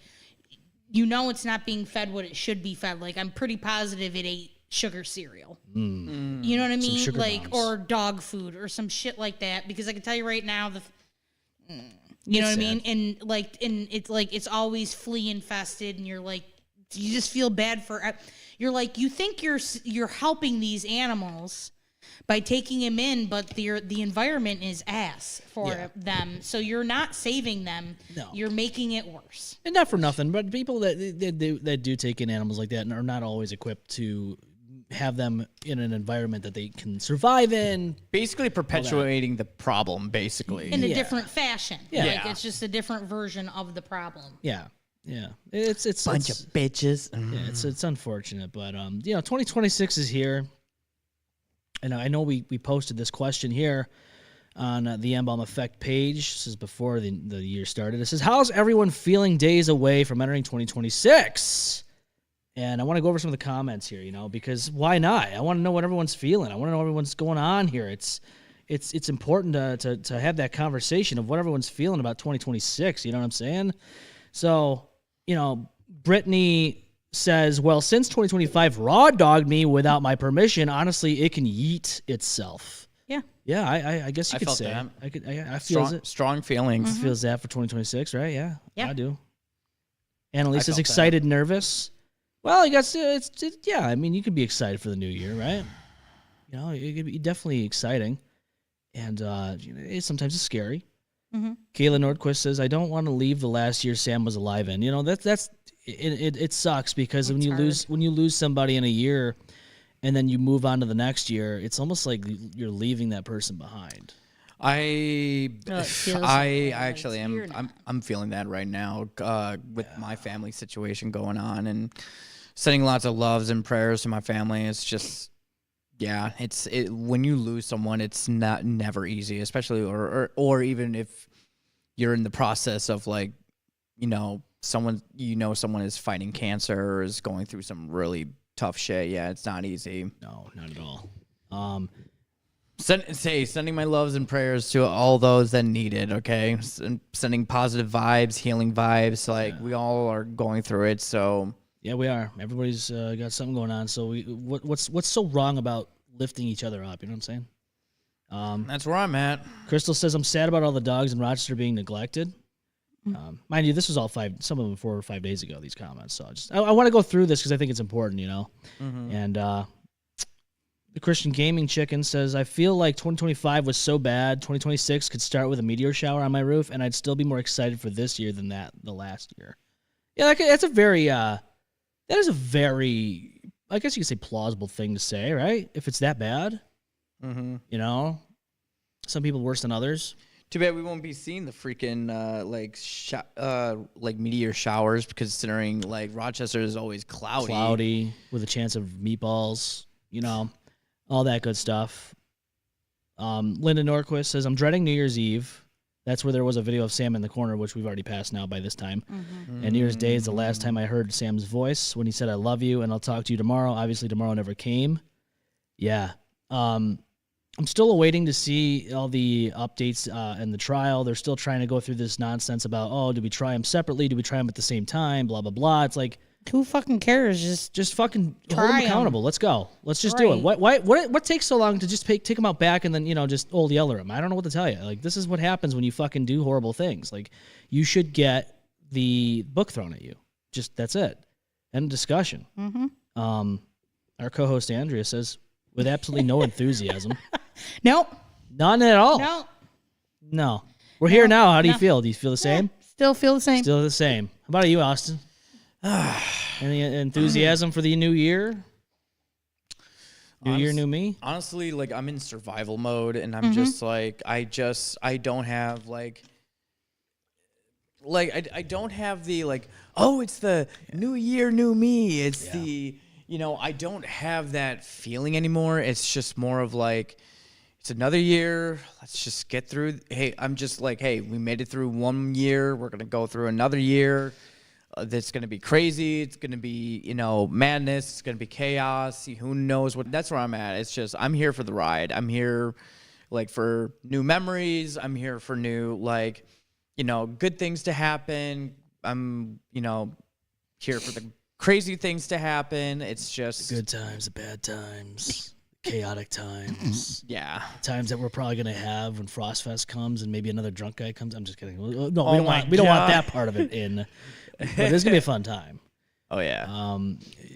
it's not being fed what it should be fed. Like I'm pretty positive it ate sugar cereal. You know what I mean? sugar Like bombs. or dog food or some shit like that, because I can tell you right now you know what I sad. mean? And it's like it's always flea infested, and you're like, you just feel bad for. You're like, you think you're helping these animals by taking them in, but the environment is ass for them. So you're not saving them. No. You're making it worse. and not for nothing, but people that do take in animals like that are not always equipped to have them in an environment that they can survive in. Basically perpetuating the problem, basically. In a Yeah. different fashion. Yeah. Like it's just a different version of the problem. Yeah. It's Bunch of bitches. Yeah, it's unfortunate, but 2026 is here, and I know we posted this question here on the M-Balm Effect page. This is before the year started. It says, "How's everyone feeling days away from entering 2026?" And I want to go over some of the comments here, because why not? I want to know what everyone's feeling. I want to know what's going on here. It's important to have that conversation of what everyone's feeling about 2026. You know what I'm saying? So, Brittany says, well, since 2025 raw dogged me without my permission, honestly, it can yeet itself. Yeah. Yeah, I guess you could felt say. that. I feel it. Strong feelings. Feels that for 2026, right? Yeah. Yeah. I do. Annalise is felt excited, nervous. Well, I guess yeah. I mean, you could be excited for the new year, right? It could be definitely exciting, and sometimes it's scary. Mm-hmm. Kayla Nordquist says, "I don't want to leave the last year Sam was alive in." It sucks because when you lose somebody in a year, and then you move on to the next year, it's almost like you're leaving that person behind. I feels actually it's weird. I'm feeling that right now with my family situation going on and sending lots of loves and prayers to my family. It's just when you lose someone, it's never easy, especially or even if you're in the process of someone is fighting cancer or is going through some really tough shit. Yeah, it's not easy. No, not at all. Sending my loves and prayers to all those that need it, okay? Sending positive vibes, healing vibes. We all are going through it, so... Yeah, we are. Everybody's got something going on. So what's so wrong about lifting each other up? You know what I'm saying? That's where I'm at. Crystal says, I'm sad about all the dogs in Rochester being neglected. Mind you, this was all some of them 4 or 5 days ago, these comments. So I want to go through this because I think it's important, Mm-hmm. And... The Christian Gaming Chicken says, I feel like 2025 was so bad, 2026 could start with a meteor shower on my roof, and I'd still be more excited for this year than the last year. Yeah, that's a very, that is a very, I guess you could say plausible thing to say, right? If it's that bad, some people worse than others. Too bad we won't be seeing the freaking meteor showers, considering Rochester is always cloudy with a chance of meatballs, all that good stuff. Linda Norquist says, I'm dreading New Year's Eve. That's where there was a video of Sam in the corner, which we've already passed now by this time. Mm-hmm. And New Year's Day is the last time I heard Sam's voice when he said, I love you, and I'll talk to you tomorrow. Obviously, tomorrow never came. Yeah. I'm still awaiting to see all the updates in the trial. They're still trying to go through this nonsense about, do we try them separately? Do we try them at the same time? Blah, blah, blah. It's like, who fucking cares? Just fucking hold them accountable. Let's go. Let's just do it. What takes so long to just take them out back and then just old yeller them? I don't know what to tell you. This is what happens when you fucking do horrible things. You should get the book thrown at you. Just that's it. End of discussion. Mm-hmm. Our co-host Andrea says, with absolutely no enthusiasm. Nope. None at all. No. We're here now. How do you feel? Do you feel the same? Still feel the same. Still the same. How about you, Austin? Any enthusiasm for the new year? New year, new me? Honestly, I'm in survival mode, and I'm just I don't have I don't have the it's the new year, new me. It's the I don't have that feeling anymore. It's just more of it's another year. Let's just get through. Hey, I'm just hey, we made it through 1 year. We're gonna go through another year. That's going to be crazy. It's going to be, madness. It's going to be chaos. Who knows what? That's where I'm at. It's just, I'm here for the ride. I'm here, for new memories. I'm here for new, good things to happen. I'm, here for the crazy things to happen. It's just the good times, the bad times, chaotic times. Yeah. Times that we're probably going to have when Frostfest comes and maybe another drunk guy comes. I'm just kidding. No, we don't want that part of it in. But it's going to be a fun time. Oh, yeah.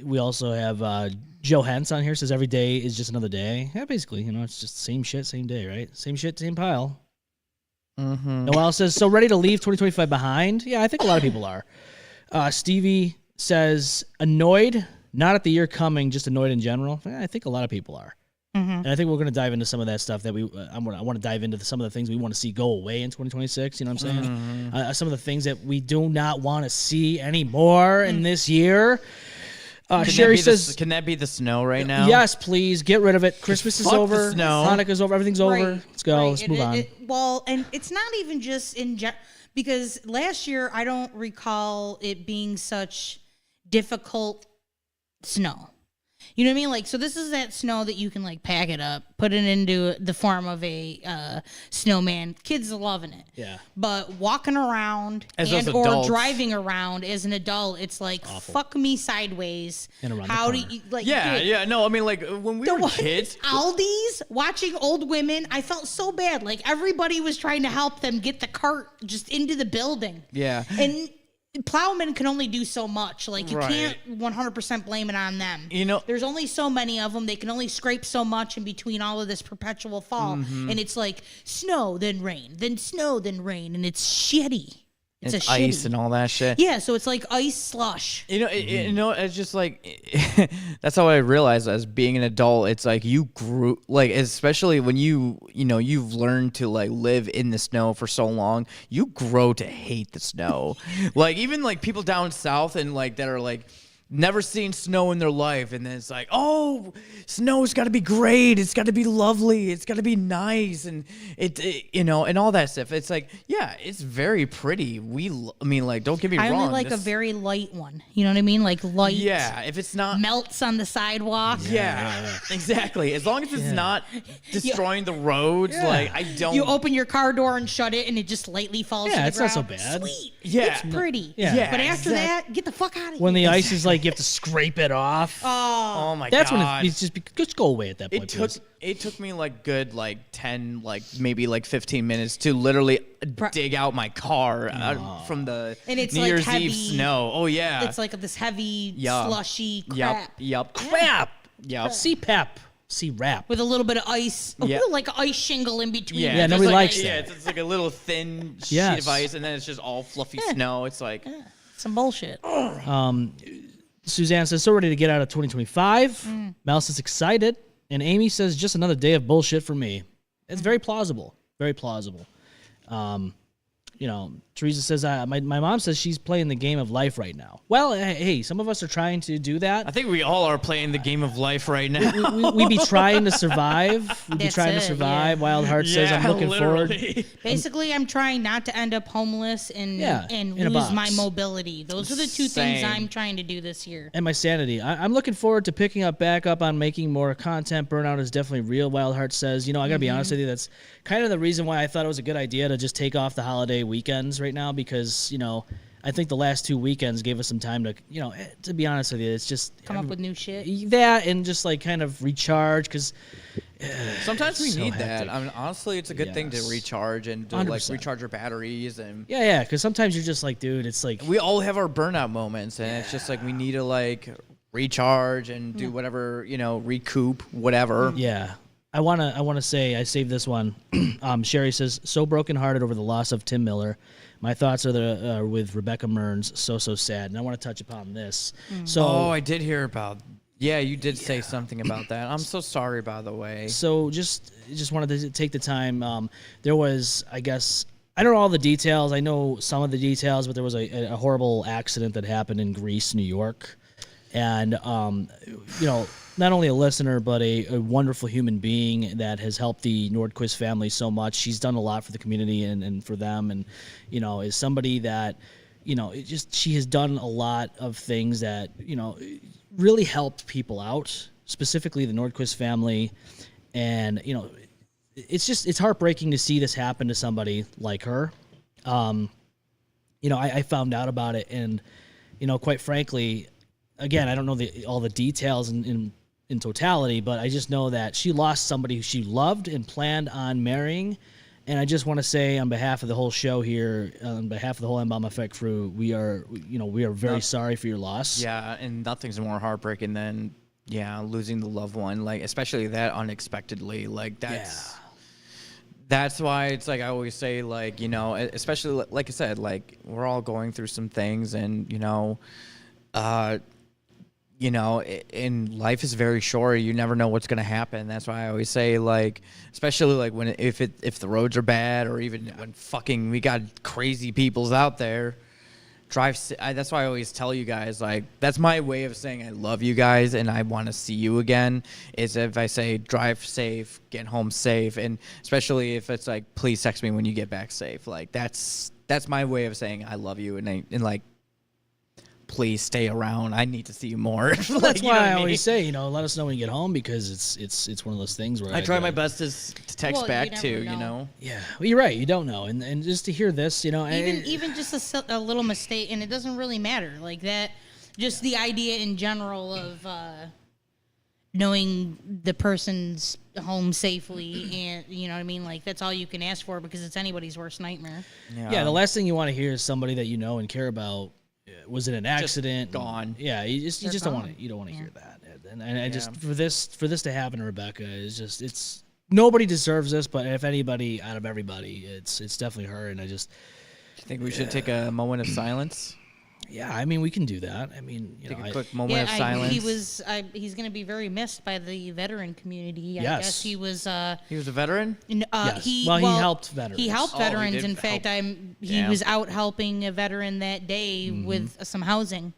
We also have Joe Hentz on here. Says every day is just another day. Yeah, basically, it's just same shit, same day, right? Same shit, same pile. Mm-hmm. Noel says, so ready to leave 2025 behind? Yeah, I think a lot of people are. Stevie says, annoyed, not at the year coming, just annoyed in general. I think a lot of people are. Mm-hmm. And I think we're going to dive into some of that stuff that I want to dive into some of the things we want to see go away in 2026. You know what I'm saying? Mm-hmm. Some of the things that we do not want to see anymore in this year. Sherry says, can that be the snow right now? Yes, please. Get rid of it. Christmas is over. The snow. Hanukkah's over. Everything's over. Let's go. Let's move on. And it's not even just because last year I don't recall it being such difficult snow. You know what I mean? Like, so this is that snow that you can like pack it up, put it into the form of a snowman. Kids are loving it. Yeah. But walking around As and those or adults. driving around as an adult, it's like fuck me sideways. And around the How do corner. you like? Yeah, dude, yeah. No, I mean, like when we the were ones- kids. Aldi's watching old women, I felt so bad. Like everybody was trying to help them get the cart just into the building. Yeah. And plowmen can only do so much. Like you Right. can't 100% blame it on them. You know- there's only so many of them. They can only scrape so much in between all of this perpetual fall. Mm-hmm. And it's like snow, then rain, then snow, then rain, and it's shitty. It's It's a ice shitty. and all that shit. Yeah, so it's like ice slush. You know, it's just like that's how I realized as being an adult. It's like you grew, like especially when you've learned to like live in the snow for so long, you grow to hate the snow. Like even like people down south and like that are like never seen snow in their life, and then it's like, oh, snow's got to be great. It's got to be lovely. It's got to be nice, and it and all that stuff. It's like, yeah, it's very pretty. I mean, like, don't get me I wrong. only like a this- very light one. You know what I mean? Like light. Yeah, if it's not Melts on the sidewalk. Yeah, exactly. As long as it's not destroying the roads, like I don't. You open your car door and shut it, and it just lightly falls to Yeah, the it's not ground. so bad. Sweet. Yeah. It's pretty. Yeah. But after that, get the fuck out of here. When the ice is like, you have to scrape it off. Oh my That's god! when it's just go away at that point. It took me like good 10 maybe 15 minutes to literally dig out my car from the And it's New like Year's heavy. Eve snow. Oh yeah. It's like this heavy, Yeah. slushy crap Yep. Crap. Yep. CPAP. C-rap. with a little bit of ice, a Yeah. little like ice shingle in between. Yeah, Yeah, just nobody like, likes Yeah, that. it's like a little thin sheet Yes. of ice, and then it's just all fluffy snow. It's like, Some bullshit. Suzanne says, so ready to get out of 2025. Mouse is excited. And Amy says, just another day of bullshit for me. It's very plausible. Very plausible. Teresa says, my mom says she's playing the game of life right now. Well, hey, some of us are trying to do that. I think we all are playing the game of life right now. We be trying to survive. We be That's trying to it, survive. yeah. Wild Heart says, I'm looking forward. literally. Basically, I'm trying not to end up homeless and Yeah, and in a lose my box. mobility. Those are the two things Same. I'm trying to do this year. And my sanity. I'm looking forward to picking back up on making more content. Burnout is definitely real, Wild Heart says. I got to be honest with you, that's kind of the reason why I thought it was a good idea to just take off the holiday weekends right now because, I think the last 2 weekends gave us some time to be honest with you, it's just Come up with new shit. that and just like kind of recharge because Sometimes we So need hectic. that. I mean, honestly, it's a good thing to Yes. recharge and to like 100%. recharge your batteries. And yeah, because sometimes you're just like, dude, it's like, we all have our burnout moments, and it's just like we need to like recharge and do whatever, recoup whatever. yeah. I wanna say I saved this one. Sherry says, so brokenhearted over the loss of Tim Miller. My thoughts are with Rebecca Mearns. So sad, and I want to touch upon this. So Oh, I did hear about. Yeah, you did say something about that. I'm so sorry, by the way. So just wanted to take the time. There was, I guess, I don't know all the details. I know some of the details, but there was a horrible accident that happened in Greece, New York, and not only a listener but a wonderful human being that has helped the Nordquist family so much. She's done a lot for the community and for them, and is somebody that she has done a lot of things that really helped people out, specifically the Nordquist family. And, it's heartbreaking to see this happen to somebody like her. I found out about it and, quite frankly, again, I don't know all the details in totality, but I just know that she lost somebody who she loved and planned on marrying. And I just want to say on behalf of the whole show here, on behalf of the whole M-Balm Effect crew, we are very sorry for your loss. Yeah, and nothing's more heartbreaking than losing the loved one, like especially that unexpectedly. Like that's why it's like I always say, like, especially like I said, like we're all going through some things, and and life is very short. You never know what's gonna happen. That's why I always say, like, especially like if the roads are bad, or even when we got crazy peoples out there. That's why I always tell you guys, like, that's my way of saying I love you guys and I want to see you again, is if I say drive safe, get home safe, and especially if it's like, please text me when you get back safe. Like that's my way of saying I love you, and like, please stay around. I need to see you more. Well, that's why I always say, let us know when you get home, because it's one of those things where I try my best to text Well, you back never too. know. Yeah, well, you're right. You don't know, and just to hear this, Even just a little mistake, and it doesn't really matter like that. Just the idea in general of knowing the person's home safely, and you know what I mean. Like that's all you can ask for, because it's anybody's worst nightmare. Yeah, the last thing you want to hear is somebody that you know and care about was in an accident, gone. Yeah, you just don't want to. You don't want to hear that. And I just for this to happen to Rebecca is just it's nobody deserves this, but if anybody out of everybody, it's definitely her. And I just think we should take a moment of silence. Yeah, I mean we can do that. I mean, take a quick moment of silence. He's going to be very missed by the veteran community. Yes. I guess he was a veteran. Yes. He helped veterans. He helped veterans. In fact, he was out helping a veteran that day with some housing.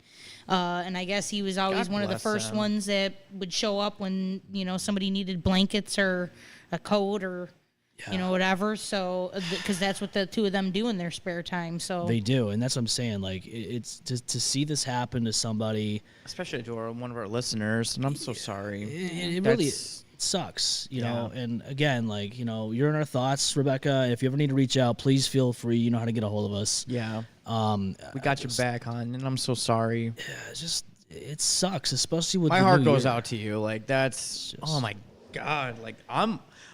And I guess he was always one of the first ones that would show up when somebody needed blankets or a coat or whatever. So because that's what the two of them do in their spare time. So they do, and that's what I'm saying. Like it's just to see this happen to somebody, especially to one of our listeners, and I'm so sorry. It really sucks, you know. And again, like you're in our thoughts, Rebecca. If you ever need to reach out, please feel free. You know how to get a hold of us. Yeah. We got your back, hon, and I'm so sorry. Yeah, it sucks, especially with my heart goes out to you. Like that's oh my God. Like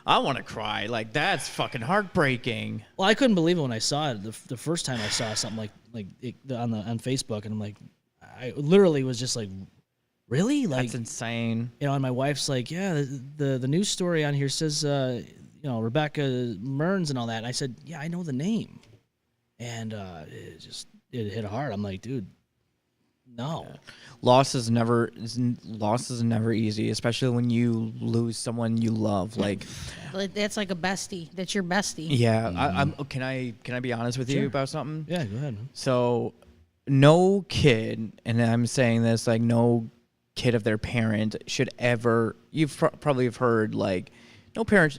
I want to cry. Like that's fucking heartbreaking. Well, I couldn't believe it when I saw it the first time I saw something like it, on Facebook, and I'm like, I literally was just like, really? Like that's insane. And my wife's like, yeah, the news story on here says Rebecca Mearns and all that. And I said, yeah, I know the name, and it hit hard. I'm like, dude, no. Yeah. Loss is never easy, especially when you lose someone you love. Like that's like a bestie. That's your bestie. Yeah. Can I be honest with you about something? Yeah, go ahead. So, no kid, and I'm saying this like no kid of their parent should ever. You've probably have heard like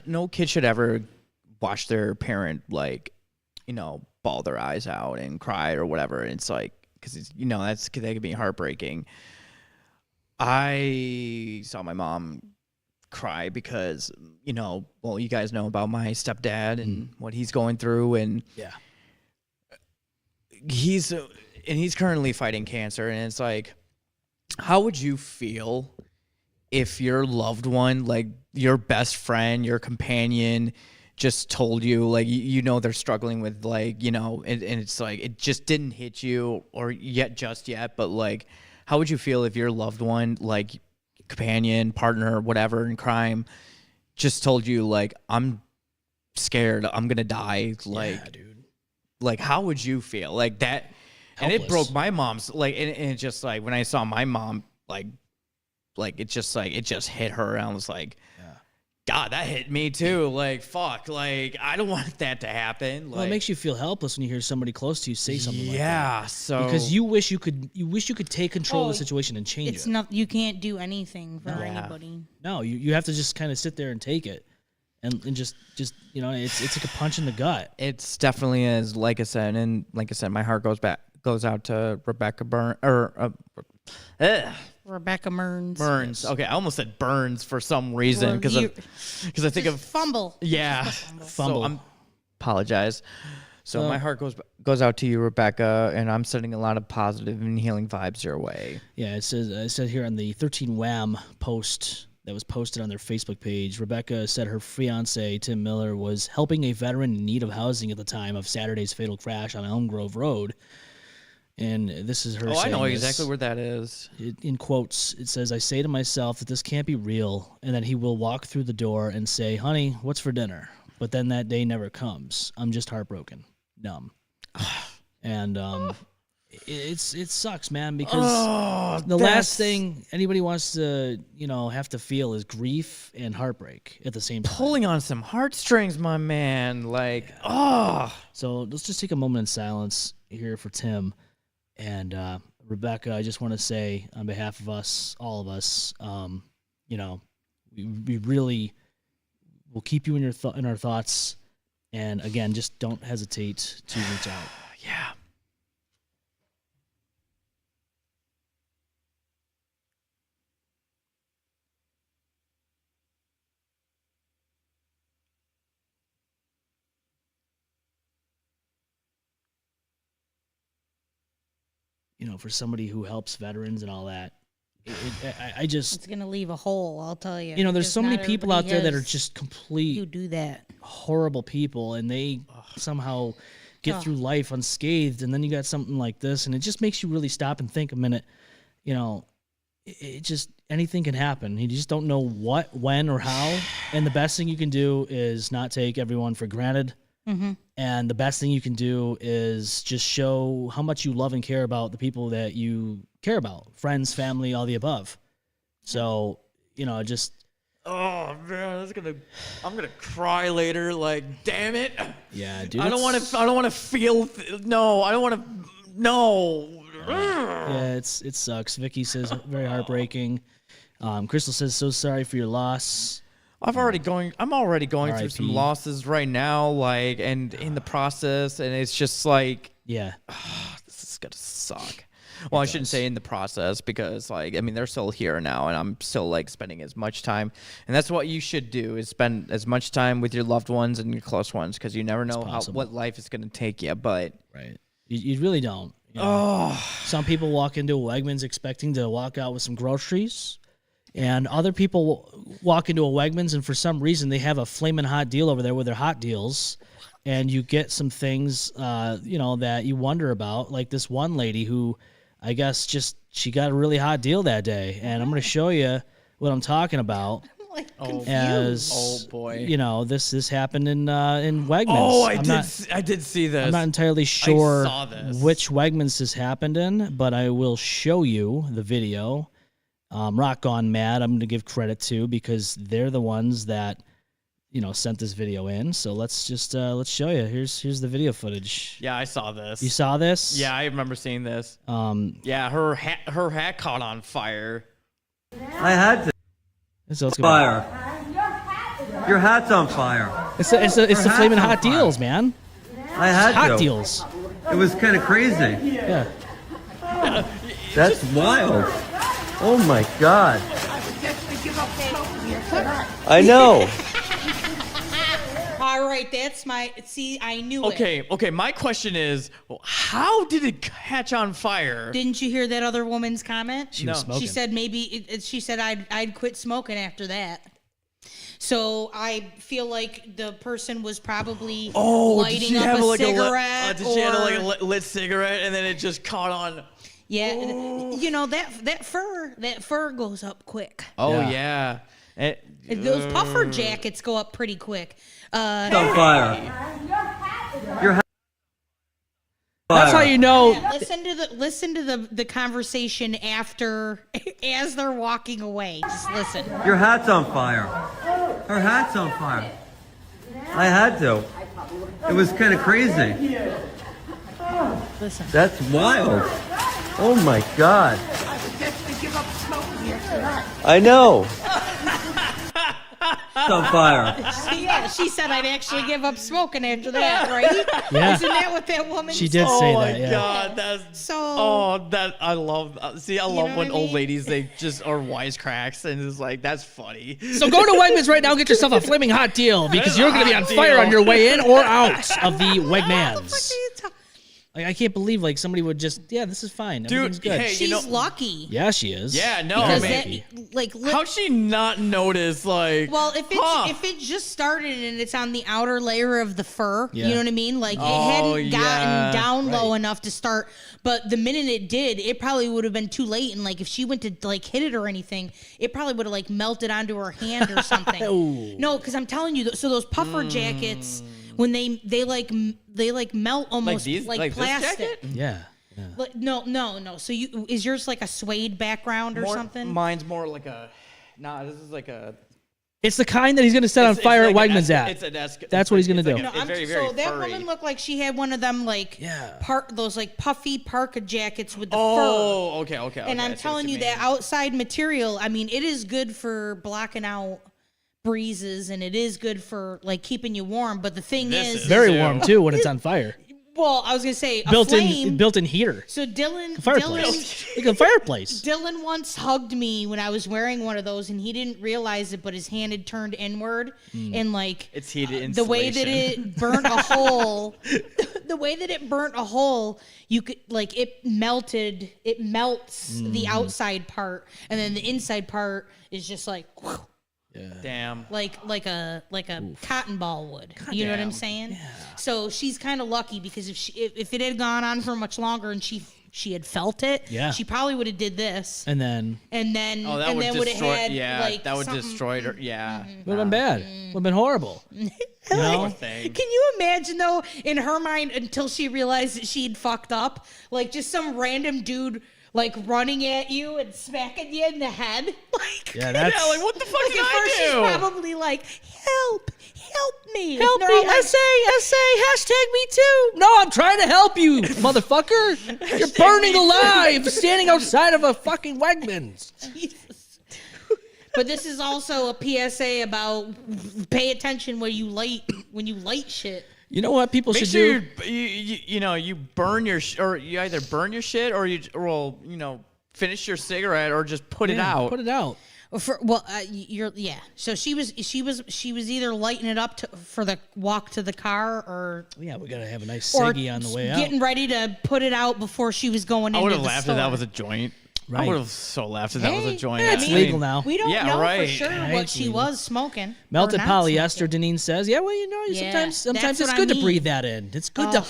no kid should ever watch their parent like bawl their eyes out and cry or whatever. And it's like. Because that could be heartbreaking. I saw my mom cry because you guys know about my stepdad and what he's going through, and he's currently fighting cancer, and it's like, how would you feel if your loved one, like your best friend, your companion, just told you like they're struggling with like and it's like it just didn't hit you or just yet, but like how would you feel if your loved one, like companion, partner, whatever in crime, just told you like I'm scared, I'm gonna die, like dude, like how would you feel like that? Helpless. And it broke my mom's like and it's just like when I saw my mom like it just hit her, and I was like, God, that hit me too. Like, fuck. Like, I don't want that to happen. Like, well, it makes you feel helpless when you hear somebody close to you say something like that. Yeah, so because you wish you could take control of the situation and change it's it. not. You can't do anything for anybody. No, you have to just kind of sit there and take it, and just it's like a punch in the gut. It's definitely is. Like I said, my heart goes out to Rebecca Rebecca Mearns. Mearns. Okay, I almost said Burns for some reason because I think of fumble. Yeah, fumble. So apologize. So my heart goes out to you, Rebecca, and I'm sending a lot of positive and healing vibes your way. Yeah, it says here on the 13 Wham post that was posted on their Facebook page, Rebecca said her fiance Tim Miller was helping a veteran in need of housing at the time of Saturday's fatal crash on Elm Grove Road. And this is her saying I know this. exactly where that is. In quotes, it says, I say to myself that this can't be real, and that he will walk through the door and say, honey, what's for dinner? But then that day never comes. I'm just heartbroken, numb. And it sucks, man, because the last thing anybody wants to, have to feel is grief and heartbreak at the same time. Pulling on some heartstrings, my man. Like, So let's just take a moment in silence here for Tim. And Rebecca, I just want to say on behalf of us, all of us, we really will keep you in our thoughts. And again, just don't hesitate to reach out. Yeah. for somebody who helps veterans and all that, I just, It's gonna leave a hole. I'll tell you. there's because so many not people out there that are everybody just who complete do that. horrible people, and they somehow get through life unscathed, and then you got something like this, and it just makes you really stop and think a minute. It just, anything can happen. You just don't know what, when, or how, and the best thing you can do is not take everyone for granted. And the best thing you can do is just show how much you love and care about the people that you care about, friends, family, all the above. So, just. Oh man, I'm gonna cry later. Like, damn it. Yeah, dude. I don't want to feel. No, I don't want to. No. Yeah, it sucks. Vicky says very heartbreaking. Crystal says so sorry for your loss. I'm already going through some RIP. losses right now, and in the process, and it's just like, Yeah. this is gonna suck. Well, I shouldn't say in the process, because they're still here now, and I'm still spending as much time, and that's what you should do, is spend as much time with your loved ones and your close ones, because you never know what life is gonna take you. But Right. You really don't. Some people walk into a Wegmans expecting to walk out with some groceries, and other people walk into a Wegmans and for some reason they have a flaming hot deal over there with their hot deals, and you get some things, that you wonder about. Like this one lady who, I guess, she got a really hot deal that day, and I'm going to show you what I'm talking about. As oh boy, this happened in Wegmans. Oh, I did see this. I'm not entirely sure saw this. which Wegmans this happened in, but I will show you the video. Rock Gone Mad, I'm going to give credit to, because they're the ones that, sent this video in. So let's just let's show you. Here's the video footage. Yeah, I saw this. You saw this? Yeah, I remember seeing this. Yeah, her hat caught on fire. I had to. So let's go. Fire. Your hat's on fire. It's the flaming hot deals, man. I had Hot to. deals. It was kind of crazy. Yeah. That's wild. Oh my God. I know. All right, that's I knew it. Okay, my question is, how did it catch on fire? Didn't you hear that other woman's comment? She was smoking. She said she said I'd quit smoking after that. So I feel like the person was probably lighting up a cigarette. Did she have a lit cigarette, and then it just caught on? Yeah, that fur goes up quick. Oh yeah. Those puffer jackets go up pretty quick. It's on fire. Your hat's on That's how fire. you know. Listen to the conversation after, as they're walking away. Just listen. Your hat's on fire. Her hat's on fire. I had to. It was kind of crazy. Listen. That's wild. Oh my God. I know. It's on fire. Yeah, she said I'd actually give up smoking after that, right? Yeah. Isn't that what that woman She said? did say Oh that. my Yeah. God, that's So I love. See, I love know when what I old mean? ladies, they just are wisecracks, and it's like, that's funny. So go to Wegmans right now and get yourself a flaming hot deal, because is you're a going to be on hot fire deal. on your way in or out of the what the fuck Wegmans. are you talking? Like, I can't believe somebody would just, this is fine. Dude, Everything's good. hey, She's lucky. Yeah, she is. Yeah, no, Because man. How'd she not notice? Like, well, if it just started and it's on the outer layer of the fur, Yeah. you know what I mean? Like it Oh, hadn't yeah. gotten down low Right. enough to start. But the minute it did, it probably would have been too late. And like if she went to like hit it or anything, it probably would have like melted onto her hand or something. No, because I'm telling you, so those puffer jackets, when they melt almost these? Like this plastic. jacket? Yeah. Like, no. So is yours like a suede background or something? Mine's more like a. Nah, this is like a. It's the kind that he's going to set on It's fire like at Wegmans at. It's a desk. That's what he's going to do. Like it's very, very so that furry. woman looked like she had one of them like those like puffy parka jackets with the fur. Oh, okay. And I'm telling you that outside material, I mean, it is good for blocking out breezes and it is good for like keeping you warm. But the thing is Very warm too when it's on fire. Well, I was gonna say a built-in flame. built-in heater. So Dylan, Fireplace. Like a fireplace. Dylan once hugged me when I was wearing one of those, and he didn't realize it, but his hand had turned inward, and like It's heated the way that it burnt a hole, the way that it burnt a hole, you could like it melts the outside part, and then the inside part is just like. Damn. Like a cotton ball would. You know what I'm saying? Yeah. So she's kind of lucky because if it had gone on for much longer and she had felt it, she probably would have did this. And then would have had like that would something. destroy her. Yeah. Would have been bad. Would have been horrible. You know? Can you imagine though, in her mind, until she realized that she'd fucked up, like just some random dude like running at you and smacking you in the head, like yeah, that's like what the fuck like did at first I do? she's probably like, help me, help me, all like, SA, hashtag me too. No, I'm trying to help you, motherfucker. You're burning alive, standing outside of a fucking Wegmans. Jesus. But this is also a PSA about pay attention when you light shit. You know what people Make should sure do? you burn your or you either burn your shit or you finish your cigarette or just put it out. Put it out. So she was either lighting it up for the walk to the car or we gotta have a nice ciggy on the way out. Getting ready to put it out before she was going. I would have laughed if that was a joint. Right. I would have so laughed if that was a joint. It's legal now. We don't know for sure Right, what she was smoking. Melted or not polyester, smoking. Deneen says. Yeah, well, sometimes it's good to breathe that in. It's good to.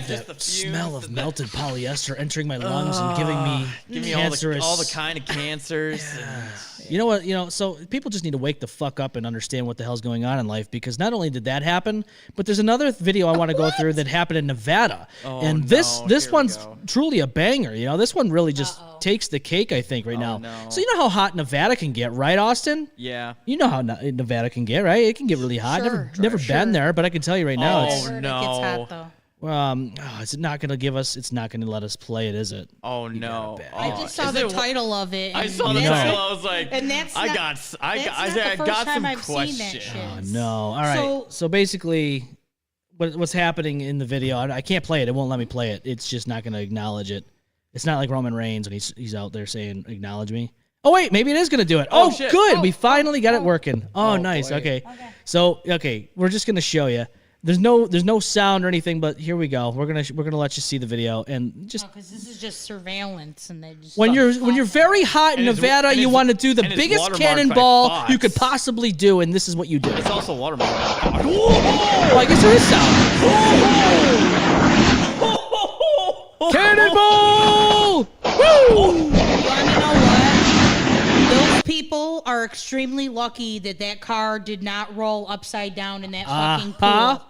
Just the smell of melted polyester entering my lungs and giving me cancerous. all the kind of cancers. You know what? So people just need to wake the fuck up and understand what the hell's going on in life, because not only did that happen, but there's another video I want to go through that happened in Nevada, and this one's truly a banger. You know, this one really just takes the cake, I think, right now. No. So you know how hot Nevada can get, right, Austin? Yeah. You know how Nevada can get, right? It can get really hot. Never been there, but I can tell you right now, It gets hot though. it's not going to give us. It's not going to let us play it, is it? Oh no! I just saw the title of it. I saw the title. I was like, and that's I not, got the first some time I've questions. seen that shit. Oh, no. All right. So basically, what's happening in the video? I can't play it. It won't let me play it. It's just not going to acknowledge it. It's not like Roman Reigns when he's out there saying, "Acknowledge me." Oh wait, maybe it is going to do it. Oh, shit. good. We finally got it working. Oh, nice. Boy. Okay. So we're just going to show you. There's no sound or anything, but here we go. We're gonna let you see the video and just because this is just surveillance and they just when you're very hot in Nevada, you want to do the biggest cannonball you could possibly do, and this is what you do. It's also watermarked. Oh, I guess there is sound. Cannonball! Woo! You want to know what? Those people are extremely lucky that car did not roll upside down in that fucking pool.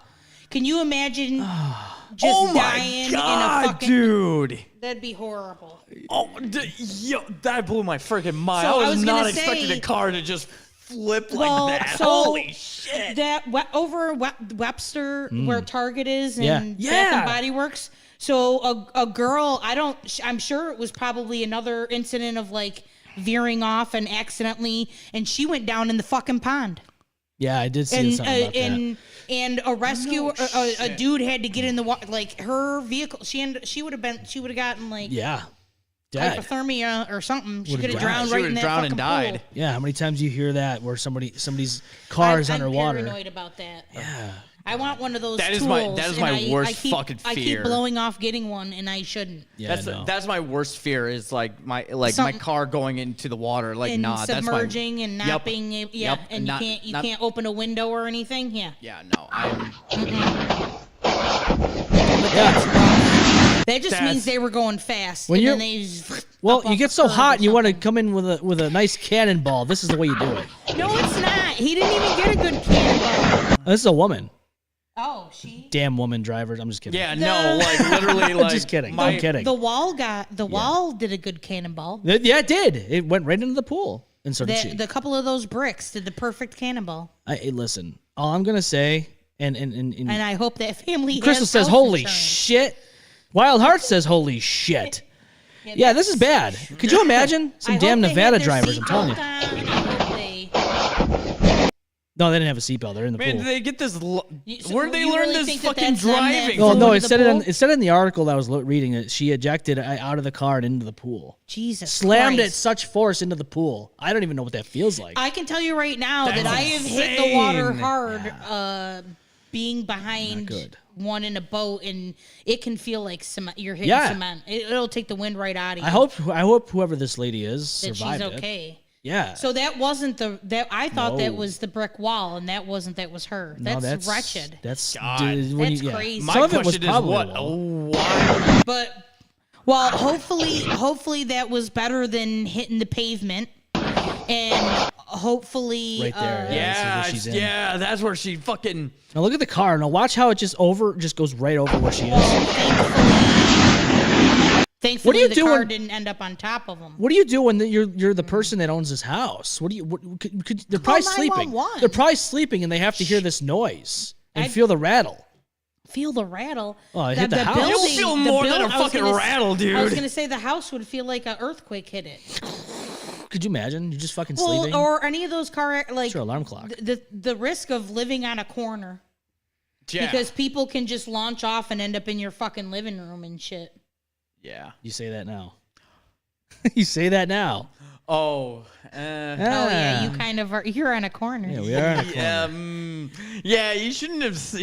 Can you imagine just dying in a fucking... dude. That'd be horrible. Oh, that blew my freaking mind. So I was not gonna say- expecting a car to just flip like that. So Holy shit. That over Webster, where Target is, and Yeah. Bath and Body Works. So a girl, I'm sure it was probably another incident of like veering off and accidentally, and she went down in the fucking pond. Yeah, I did see something about that. And a rescue, a dude had to get in the water. Like her vehicle, she would have gotten like dead. hypothermia or something. She could have died. drowned right in that fucking and died. pool. Yeah, how many times do you hear that where somebody's car is underwater? I'm paranoid about that. Yeah. I want one of those That is tools. my worst fucking fear. I keep blowing off getting one, and I shouldn't. Yeah, that's my worst fear is like my car going into the water And submerging and not Yep. being able, Yep. and you can't open a window or anything. Yeah. no, I'm That just means they were going fast. When and you're- then they just Well, you get so hot and you want to come in with a nice cannonball. This is the way you do it. No, it's not. He didn't even get a good cannonball. This is a woman. Oh, she. Damn woman drivers. I'm just kidding. Yeah, no, like literally, like just kidding. my- I'm kidding. The wall did a good cannonball. Yeah, it did. It went right into the pool, and so did she. The couple of those bricks did the perfect cannonball. Hey, listen. All I'm gonna say, and I hope that family. Crystal has says, health "Holy insurance." shit." Wild Heart says, "Holy shit." Yeah, this is bad. Could you imagine some I damn hope they Nevada had their drivers? I'm telling you. seatbelt on. I hope they No, they didn't have a seatbelt. They're in the Man, pool. did they get this? So Where did they you learn really this think that fucking that's them that driving? flew Oh no! into It the said pool? it said in the article that I was reading it. She ejected it out of the car and into the pool. Jesus Slammed Christ. at such force into the pool. I don't even know what that feels like. I can tell you right now that That's I have hit the water insane. hard, being behind good. one in a boat, and it can feel like cement. You're hitting Yeah. cement. It'll take the wind right out of you. I hope whoever this lady is that survived she's it. okay. Yeah. So that wasn't that. I thought that No. was the brick wall, and that wasn't. That was her. No, That's wretched. That's God. when That's crazy. My Some of it was question is probably what? the wall. Why? But well, hopefully that was better than hitting the pavement, and hopefully Right there, yeah. Yeah, where she's in. yeah, that's where she fucking. Now look at the car. Now watch how it just goes right over where she is. Thankfully, you the doing? car didn't end up on top of him. What do you do when you're the person that owns this house? What do you? They're probably sleeping. 911. They're probably sleeping, and they have to hear this noise and feel the rattle. Feel the rattle. Oh, it hit the house. You'll feel more than a I was fucking gonna rattle, dude. I was gonna say the house would feel like an earthquake hit it. Could you imagine? You're just fucking sleeping. Or any of those car like It's your alarm clock. the risk of living on a corner Yeah. because people can just launch off and end up in your fucking living room and shit. Yeah. You say that now. You say that now. Oh. Oh yeah, you kind of are. You're on a corner. Yeah, we are. In a corner. Yeah, you shouldn't have said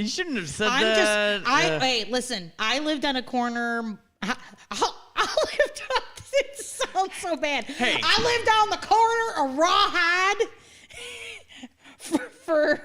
I'm that. just. Hey, listen. I lived on a corner. I lived. It sounds so bad. Hey. I lived on the corner of Rawhide for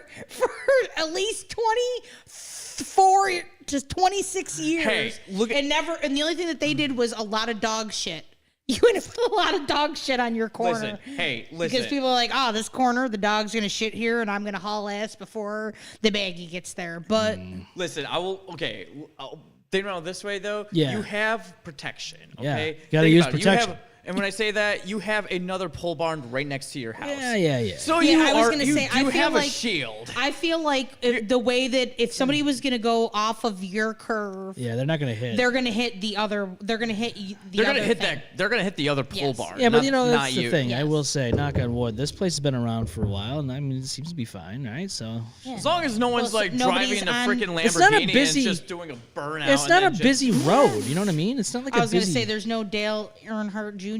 at least 24 to 26 years. Hey, look at- and the only thing that they did was a lot of dog shit. You end up with a lot of dog shit on your corner. Listen. Because people are like, oh, this corner, the dog's going to shit here, and I'm going to haul ass before the baggie gets there. But Listen, I will. Okay, I'll think about it this way though. Yeah. You have protection. Yeah. Okay. You gotta Think use about it. protection. And when I say that, you have another pole barn right next to your house. Yeah. So Yeah, you I was are. gonna You say, I do feel have a like- shield. I feel like the way that if somebody was going to go off of your curve, Yeah, they're not gonna hit. they're going to hit the other. They're going to hit the They're other gonna hit thing. that. They're gonna hit the other pole Yes. barn. Yeah, but not- you know not that's the you. thing. I Yes. will say, knock on wood, this place has been around for a while, and I mean, it seems to be fine, right? So Yeah. As long as no one's Well, like nobody's driving a on- freaking Lamborghini It's not a busy- and just doing a burnout. it's and not a then just- busy road. You know what I mean? It's not like I was a going busy. to say there's no Dale Earnhardt Jr.'s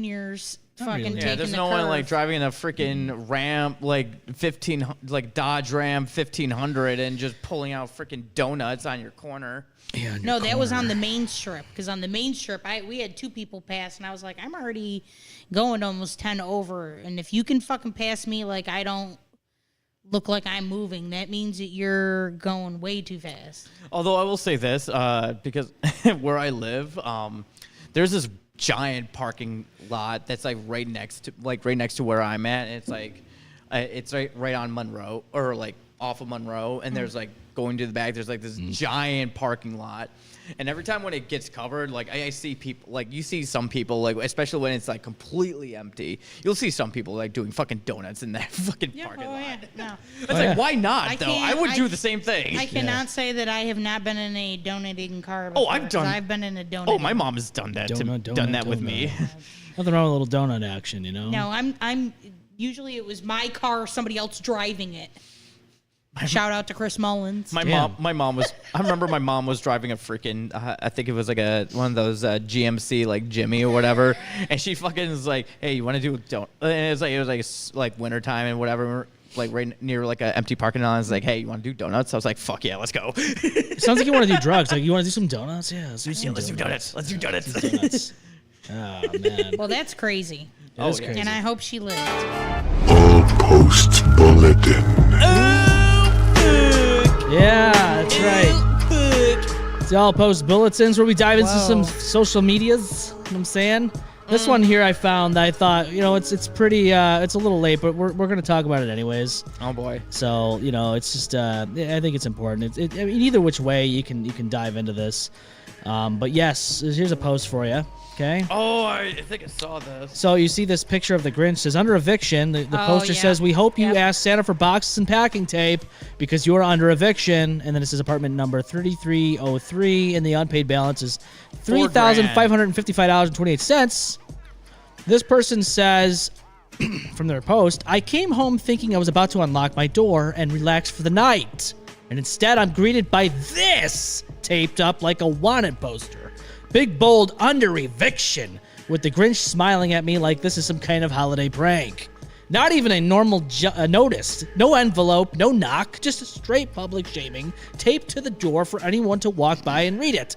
fucking really. Yeah, taking there's the no one curve. like driving a freaking Ram, like 15, like Dodge Ram 1500, and just pulling out freaking donuts on your corner. Yeah, on No, your that was corner. on the main strip. Because on the main strip, we had two people pass, and I was like, I'm already going almost 10 over. And if you can fucking pass me like I don't look like I'm moving, that means that you're going way too fast. Although I will say this, because where I live, there's this giant parking lot that's like right next to where I'm at. And it's right on Monroe, or like off of Monroe, and there's like going to the back. There's like this giant parking lot. And every time when it gets covered, like I see people, like you see some people, like especially when it's like completely empty, you'll see some people like doing fucking donuts in that fucking parking lot. No. It's like, why not I though? can't- I would I- do the same thing. I cannot say that I have not been in a donating car. Oh, Before, I've 'cause done- I've been in a donut. Oh, my mom has done that. Done that with me. Nothing wrong with a little donut action, you know. No, I'm usually it was my car, or somebody else driving it. Shout out to Chris Mullins. My Damn. mom was. I remember my mom was driving a freaking. I think it was like one of those GMC like Jimmy or whatever, and she fucking was like, "Hey, you want to do don't?" And it was like wintertime and whatever, like right near like an empty parking lot. It's like, "Hey, you want to do donuts?" I was like, "Fuck yeah, let's go." Sounds like you want to do drugs. Like you want to do some donuts? Yeah, let's do some Let's do donuts. Let's do donuts. donuts. Oh man, Well, that's crazy. that is yeah. crazy. And I hope she lived. All Post Bulletin. Yeah, that's right. It's all post bulletins where we dive into some social medias. You know what I'm saying? This one here I found, I thought, it's pretty, it's a little late, but we're going to talk about it anyways. Oh boy. So, it's just, I think it's important. I mean, either which way you can dive into this. But yes, here's a post for you. Okay. Oh, I think I saw this. So you see this picture of the Grinch. It says under eviction. The poster yeah. says, "We hope you Yep. ask Santa for boxes and packing tape because you are under eviction." And then it says apartment number 3303, and the unpaid balance is $3,555.28. This person says, from their post, I came home thinking I was about to unlock my door and relax for the night. And instead, I'm greeted by this taped up like a wanted poster. Big, bold, under eviction, with the Grinch smiling at me like this is some kind of holiday prank. Not even a normal notice. No envelope, no knock, just a straight public shaming taped to the door for anyone to walk by and read it.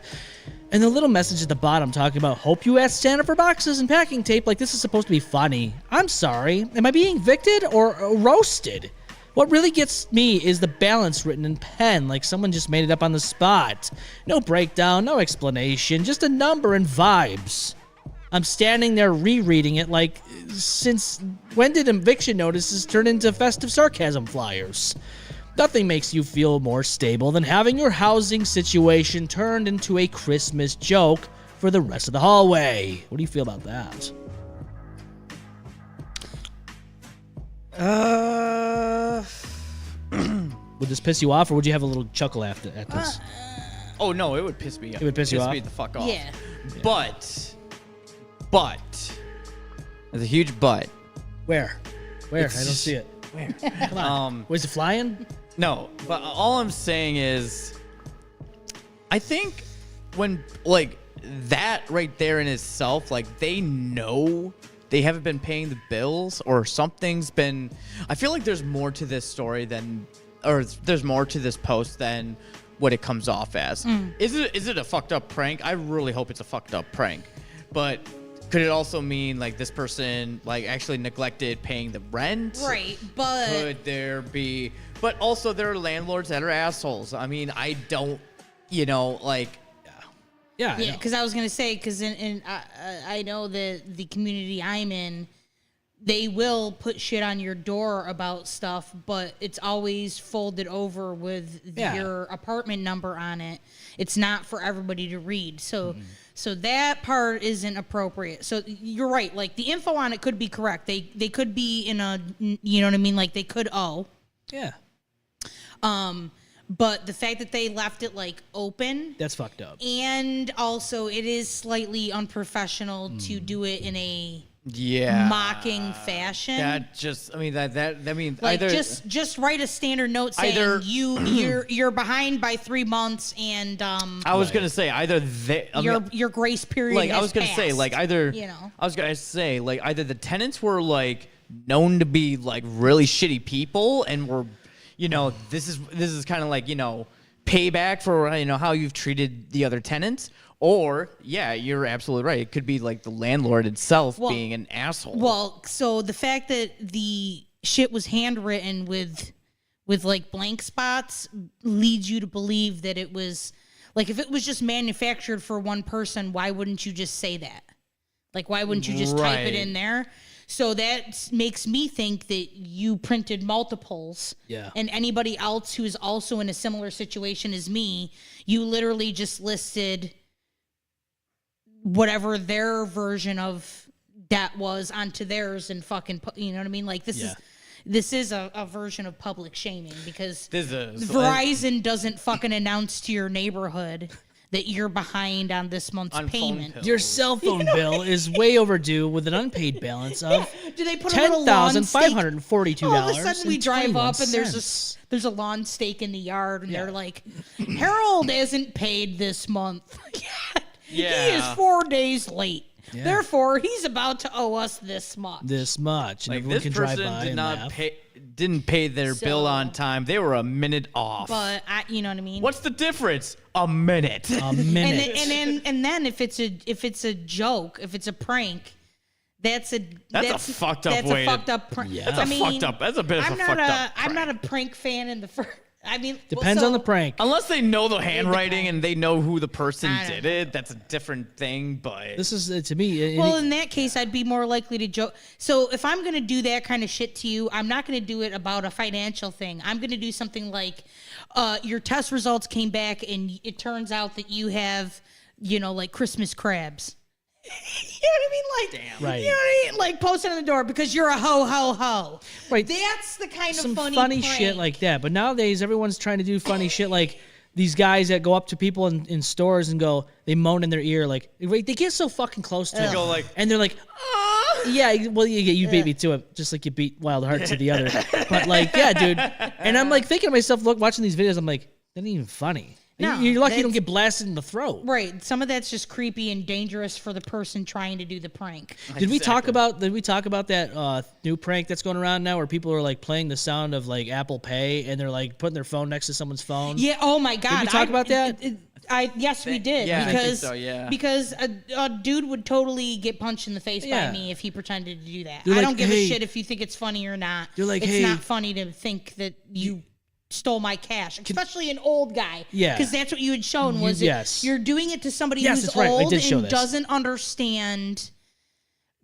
And the little message at the bottom talking about, hope you asked Santa for boxes and packing tape like this is supposed to be funny. I'm sorry. Am I being evicted or roasted? What really gets me is the balance written in pen, like someone just made it up on the spot. No breakdown, no explanation, just a number and vibes. I'm standing there rereading it like, since when did eviction notices turn into festive sarcasm flyers? Nothing makes you feel more stable than having your housing situation turned into a Christmas joke for the rest of the hallway. What do you feel about that? Would this piss you off, or would you have a little chuckle at this? Oh no, it would piss me off. It would piss you off? me the fuck off. Yeah. But, there's a huge but. Where? I don't It's- see it. Where? Come on. Was it flying? No, but all I'm saying is, I think when, like, that right there in itself, like, they know they haven't been paying the bills or something's been, I feel like there's more to this story than, or there's more to this post than what it comes off as. Is it a fucked up prank? I really hope it's a fucked up prank. But could it also mean, like, this person, like, actually neglected paying the rent? Right, but Could there be, but also there are landlords that are assholes. I mean, I don't, like, Yeah. I yeah, know. because I was gonna say, because I know that the community I'm in, they will put shit on your door about stuff, but it's always folded over with your apartment number on it. It's not for everybody to read, so that part isn't appropriate. So you're right, like the info on it could be correct. They could be in a, you know what I mean, like they could owe. Yeah. But the fact that they left it like open, That's fucked up. and also it is slightly unprofessional to do it in a mocking fashion. That just, I mean, that means like either just write a standard note saying either- you're behind by 3 months, and I was gonna say either they, I mean, your grace period. like I has was gonna say, passed, like either I was gonna say like either the tenants were like known to be like really shitty people and were, this is kind of like payback for how you've treated the other tenants. Or, yeah, you're absolutely right. It could be like the landlord itself being an asshole. Well, so the fact that the shit was handwritten with like blank spots leads you to believe that it was like, if it was just manufactured for one person, why wouldn't you just say that? Like, why wouldn't you just type it in there? So that makes me think that you printed multiples. Yeah. And anybody else who is also in a similar situation as me, you literally just listed whatever their version of that was onto theirs and fucking, you know what I mean? Like this is a version of public shaming, because Verizon doesn't fucking announce to your neighborhood that you're behind on this month's payment. Your cell phone bill is way overdue with an unpaid balance of Do they put a little lawn stake? $10,542. All of a sudden we drive up and there's a lawn stake in the yard, and they're like, Harold isn't paid this month. He is 4 days late. Yeah. Therefore, he's about to owe us this much. And like everyone this can drive person by did and not laugh. didn't pay their bill on time. They were a minute off. But you know what I mean. What's the difference? A minute. A minute. And then if it's a joke, if it's a prank, that's a fucked up that's way. a fucked up prank. Yeah. That's fucked up. That's a bit of a fucked up. I'm not a prank fan in the first. I mean, Depends on the prank. Unless they know the handwriting and they know who the person did it, that's a different thing. But This is, to me... Well, in that case, I'd be more likely to joke. So if I'm going to do that kind of shit to you, I'm not going to do it about a financial thing. I'm going to do something like your test results came back and it turns out that you have, like Christmas crabs. You know what I mean? Like, Right. You know what I mean? Like, post it on the door because you're a ho, ho, ho. Right. That's the kind some of funny funny prank. shit like that. But nowadays, everyone's trying to do funny shit like these guys that go up to people in stores and they moan in their ear like they get so fucking close to them. go like, and they're like, yeah, well, you beat me to it, just like you beat Wild Heart to the other. But like, yeah, dude. And I'm like thinking to myself, watching these videos, I'm like, that ain't even funny. No, you're lucky you don't get blasted in the throat. Right. Some of that's just creepy and dangerous for the person trying to do the prank. Did we talk about that new prank that's going around now where people are like playing the sound of like Apple Pay and they're like putting their phone next to someone's phone? Yeah. Oh my God. Did we talk about that? Yes, we did. Yeah, I think because so, yeah. because a dude would totally get punched in the face Yeah. by me if he pretended to do that. They're I like, don't give "Hey." a shit if you think it's funny or not. They're like, it's "Hey." not funny to think that you stole my cash, especially an old guy. Yeah. Because that's what you had shown was yes. you're doing it to somebody Yes, who's that's right. I old did show and this. doesn't understand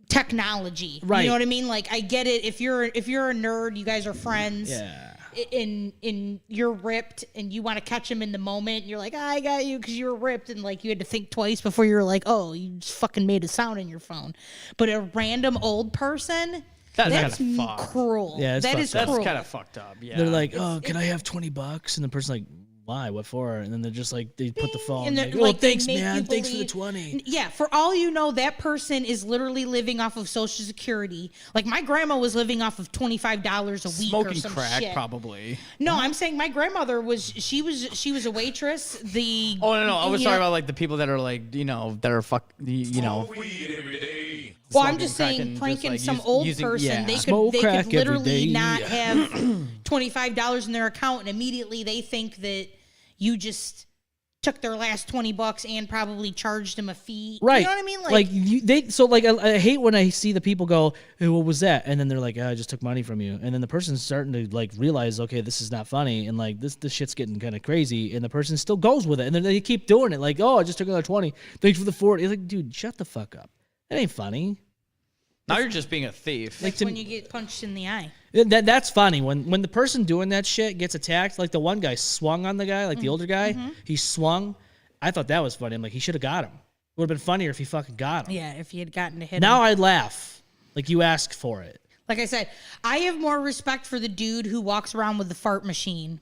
technology. Right. You know what I mean? Like I get it. If you're a nerd, you guys are friends. Yeah. In you're ripped and you want to catch him in the moment. You're like, I got you because you were ripped and like you had to think twice before you were like, oh, you just fucking made a sound in your phone. But a random old person, that's kinda fucked. cruel. Yeah, it's that fucked is up. cruel. That's kind of fucked up. Yeah. They're like, oh, can I have $20? And the person's like, why? What for? And then they're just like, they put the phone. And Like, they're oh, like, they thanks, make man. you Thanks for the believe- 20. Yeah, for all you know, that person is literally living off of Social Security. Like my grandma was living off of $25 a week or smoking some crack, shit. probably. No, I'm saying my grandmother was a waitress. The Oh no, I was you talking know- about like the people that are like, that are Well, I'm just smoking crack saying, and just, pranking like, some old using- person, yeah. they Smoke could crack every literally day. not have $25 in their account, and immediately they think that you just took their last $20 and probably charged them a fee. Right. You know what I mean? I hate when I see the people go, hey, what was that? And then they're like, oh, I just took money from you. And then the person's starting to like realize, okay, this is not funny. And like this shit's getting kind of crazy. And the person still goes with it. And then they keep doing it. Like, oh, I just took another 20. Thanks for the 40. It's like, dude, shut the fuck up. That ain't funny. Now you're just being a thief. That's when you get punched in the eye. That's funny. When the person doing that shit gets attacked, like the one guy swung on the guy, like the older guy, he swung. I thought that was funny. I'm like, he should have got him. It would have been funnier if he fucking got him. Yeah, if you had gotten to hit Now him. I'd laugh. Like you asked for it. Like I said, I have more respect for the dude who walks around with the fart machine.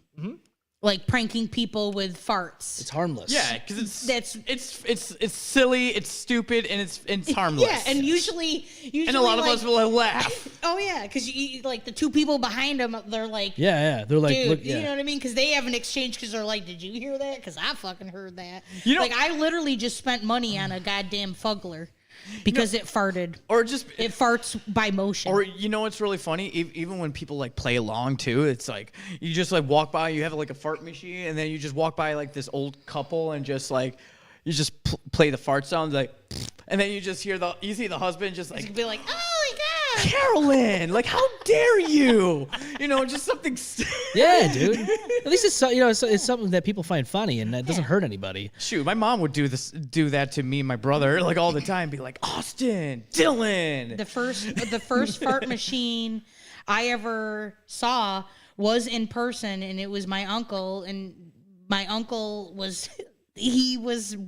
Like pranking people with farts. It's harmless. Yeah, because That's- it's silly, it's stupid, and it's harmless. Yeah, and usually and a lot of like- us will laugh. Oh yeah, because like the two people behind them, they're like, Yeah. They're like, dude, look, you know what I mean? Because they have an exchange. Because they're like, did you hear that? Because I fucking heard that. You know- like I literally just spent money on a goddamn fuggler because it farted. Or just It farts by motion. Or you know what's really funny? Even when people like play along too, it's like you just like walk by, you have like a fart machine, and then you just walk by like this old couple and just like you just play the fart sounds like, and then you just hear you see the husband just you like, could be like, oh my god. Carolyn, like how dare you? Just something. Yeah, dude. At least it's something that people find funny and that doesn't hurt anybody. Shoot, my mom would do that to me and my brother like all the time. Be like, Austin, Dylan. The first fart machine I ever saw was in person, and it was my uncle. And my uncle was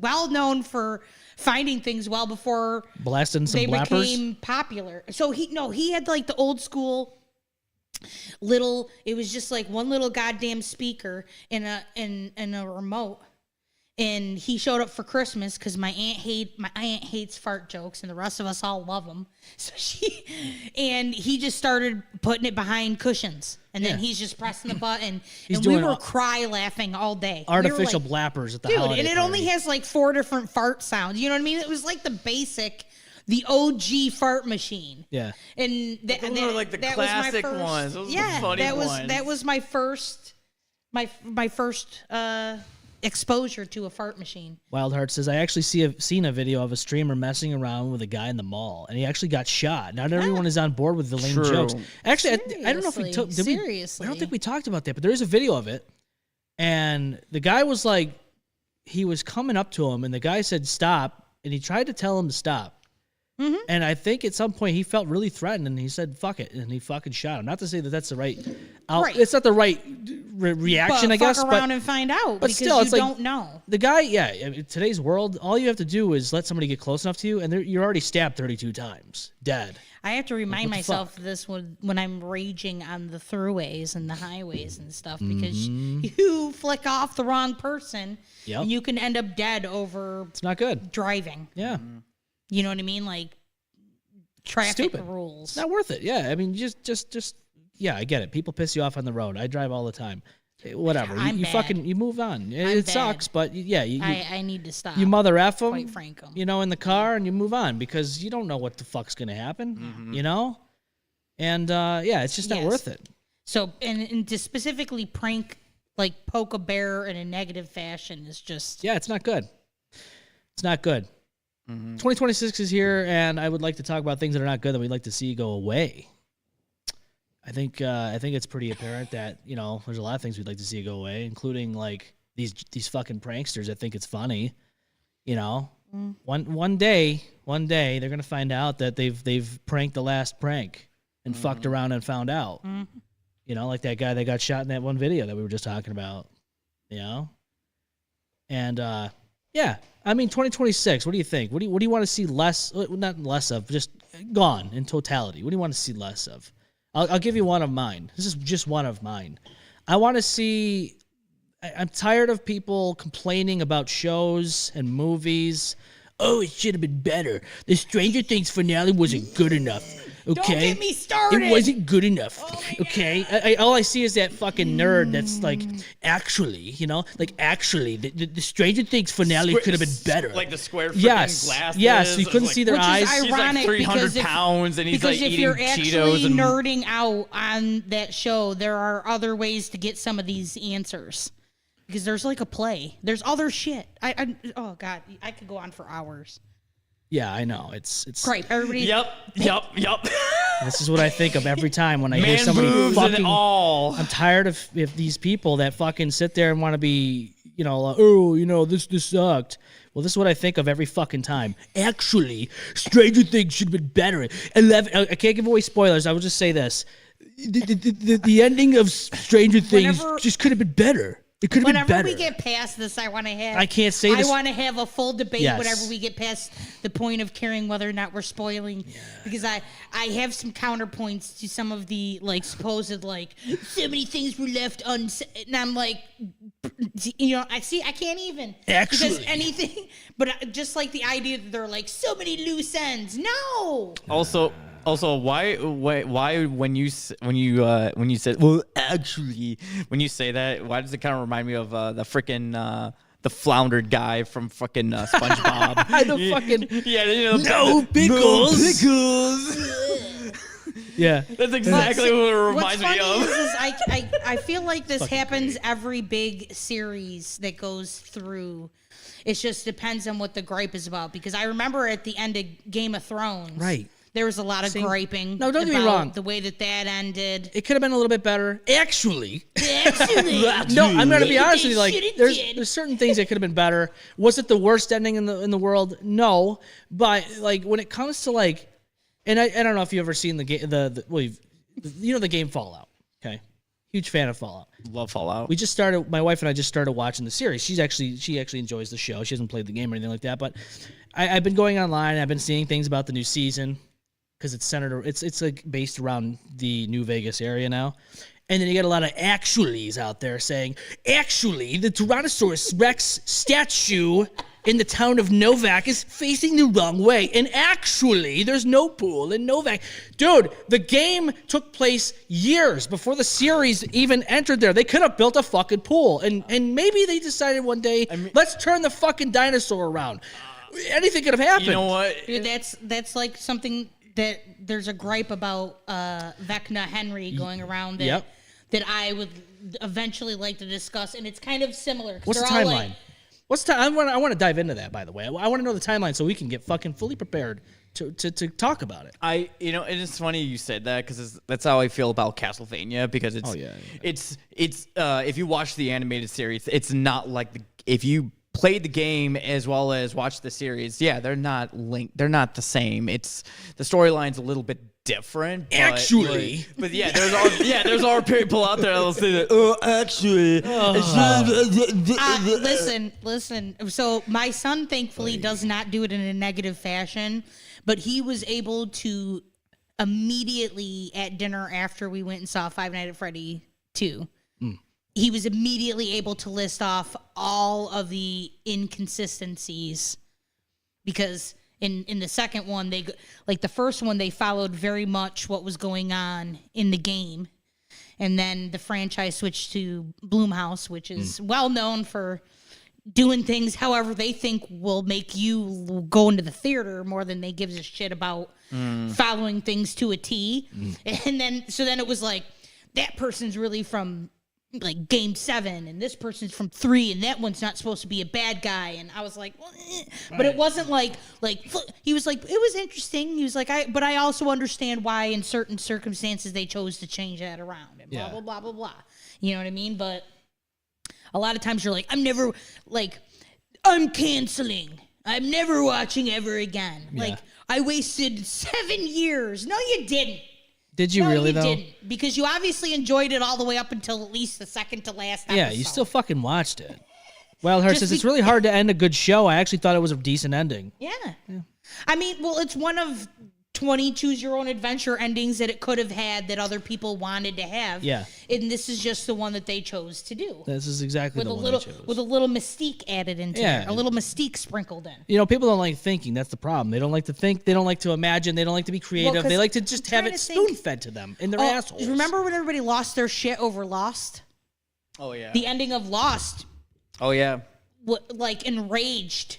well known for finding things well before Blasting some they blappers. became popular. So he had like the old school little. It was just like one little goddamn speaker and a remote. And he showed up for Christmas because my aunt hates fart jokes, and the rest of us all love them. So he just started putting it behind cushions, and then he's just pressing the button, He's and we doing were cry laughing all day. Artificial we were like, blappers at the dude, holiday and it party. only has like 4 different fart sounds. You know what I mean? It was like the OG fart machine. Yeah. And Those were like the that was my classic first- ones. Those were the yeah, funny that was ones. that was my first exposure to a fart machine. Wildheart says, I actually seen a video of a streamer messing around with a guy in the mall, and he actually got shot. Not everyone is on board with the lame True. jokes. Actually, I don't know if we took. Seriously. I don't think we talked about that, but there is a video of it, and the guy was like, he was coming up to him, and the guy said stop, and he tried to tell him to stop. Mm-hmm. And I think at some point he felt really threatened, and he said "fuck it," and he fucking shot him. Not to say that that's the right, Right. It's not the right reaction, I guess. Fuck around and find out but because still, you it's like- don't know. The guy, in today's world, all you have to do is let somebody get close enough to you, and you're already stabbed 32 times, dead. I have to remind what the myself fuck? of this when I'm raging on the throughways and the highways and stuff because Mm-hmm. you flick off the wrong person Yep. and you can end up dead over It's not good. driving. Yeah. You know what I mean? Like traffic Stupid. rules. It's not worth it. Yeah. I mean, just yeah, I get it. People piss you off on the road. I drive all the time. Whatever. I'm You bad. fucking, you move on. I'm It bad. sucks, but yeah, I need to stop. you mother F them, quite frank 'em. you know, in the car and you move on because you don't know what the fuck's going to happen, you know? And yeah, it's just not Yes. worth it. So, and to specifically prank, like poke a bear in a negative fashion is just. Yeah, it's not good. It's not good. 2026 is here, and I would like to talk about things that are not good that we'd like to see go away. I think it's pretty apparent that, you know, there's a lot of things we'd like to see go away, including like these fucking pranksters that think it's funny. You know, one day they're gonna find out that they've pranked the last prank and fucked around and found out. You know, like that guy that got shot in that one video that we were just talking about. You know, and yeah, I mean 2026. What do you think? What do you want to see less? Not less of, just gone in totality. What do you want to see less of? I'll give you one of mine. This is just one of mine. I want to see. I'm tired of people complaining about shows and movies. Oh, it should have been better. The Stranger Things finale wasn't good enough. Okay, Don't get me started. It wasn't good enough. Okay, all I see is that fucking nerd that's like, actually, you know, like actually, the Stranger Things finale could have been better. Like the square freaking Yes, glasses. yes, you It's couldn't like- see their Which is eyes. He's ironic like 300 because if- pounds and he's Because like if eating you're Cheetos actually and nerding out on that show, there are other ways to get some of these answers. Because there's like a play. There's other shit. Oh god, I could go on for hours. Yeah, I know. It's Great, everybody. Yep. This is what I think of every time when I hear Man somebody boobs fucking. and all. I'm tired of if these people that fucking sit there and want to be, you know, like, oh, you know, this sucked. Well, this is what I think of every fucking time. Actually, Stranger Things should have been better. 11. I can't give away spoilers. I will just say this: the ending of Stranger Things Whenever- just could have been better. It could have been Whenever better. we get past this, I want to have. I can't say this- I want to have a full debate. Yes. Whenever we get past the point of caring whether or not we're spoiling, because I have some counterpoints to some of the like supposed like so many things were left unsaid, and I'm like, you know, I can't even because Actually. anything, but just like the idea that there are like so many loose ends. No, Also, why when you said, well, actually, when you say that, why does it kind of remind me of the freaking the floundered guy from fucking SpongeBob? The fucking Yeah, you know, no pickles. Yeah, That's exactly what it What's reminds me funny of. is I feel like this happens every big series that goes through. It just depends on what the gripe is about. Because I remember at the end of Game of Thrones, Right. there was a lot of griping. No, don't get me about wrong. The way that ended. it could have been a little bit better. Actually. Actually, No, I'm gonna be honest with you. Like, Should've there's did. certain things that could have been better. Was it the worst ending in the world? No, but like when it comes to like, and I don't know if you ever seen the game you know the game Fallout. Okay, huge fan of Fallout. Love Fallout. We just started. My wife and I just started watching the series. She actually enjoys the show. She hasn't played the game or anything like that. But I've been going online. I've been seeing things about the new season because it's centered. It's like based around the New Vegas area now. And then you get a lot of actuallys out there saying, actually, the Tyrannosaurus Rex statue in the town of Novak is facing the wrong way. And actually, there's no pool in Novak. Dude, the game took place years before the series even entered there. They could have built a fucking pool. And maybe they decided one day, let's turn the fucking dinosaur around. Anything could have happened. You know what? Dude, that's like something that there's a gripe about Vecna Henry going around that Yep. that I would eventually like to discuss, and it's kind of similar. 'cause What's the they're all timeline? like- I want to dive into that, by the way. I want to know the timeline so we can get fucking fully prepared to talk about it. You know, and it's funny you said that because that's how I feel about Castlevania because it's it's if you watch the animated series, it's not like if you played the game as well as watched the series, they're not linked. They're not the same. It's the storyline's a little bit different. But, Actually. but there's our people out there that'll say that. Oh, actually. Listen. So my son thankfully does not do it in a negative fashion, but he was able to immediately at dinner after we went and saw Five Nights at Freddy 2. He was immediately able to list off all of the inconsistencies because in the second one, like the first one, they followed very much what was going on in the game. And then the franchise switched to Blumhouse, which is well known for doing things however they think will make you go into the theater more than they gives a shit about following things to a T. And then it was like, that person's really from like game 7 and this person's from 3 and that one's not supposed to be a bad guy. And I was like, well, but it wasn't like he was like, it was interesting. He was like, but I also understand why in certain circumstances they chose to change that around and blah, blah, blah, blah, blah. You know what I mean? But a lot of times you're like, I'm canceling. I'm never watching ever again. Yeah. Like I wasted 7 years. No, you didn't. Did you really, though? No, you didn't. Because you obviously enjoyed it all the way up until at least the second to last episode. Yeah, you still fucking watched it. Wild Heart says, it's really hard to end a good show. I actually thought it was a decent ending. Yeah. I mean, well, it's one of 20 choose-your-own-adventure endings that it could have had that other people wanted to have. Yeah. And this is just the one that they chose to do. This is exactly the one they chose. With a little mystique added into there. A little mystique sprinkled in. You know, people don't like thinking. That's the problem. They don't like to think. They don't like to imagine. They don't like to be creative. They like to just have it spoon-fed to them in their assholes. Remember when everybody lost their shit over Lost? Oh, yeah. The ending of Lost. Oh, yeah. Like, enraged.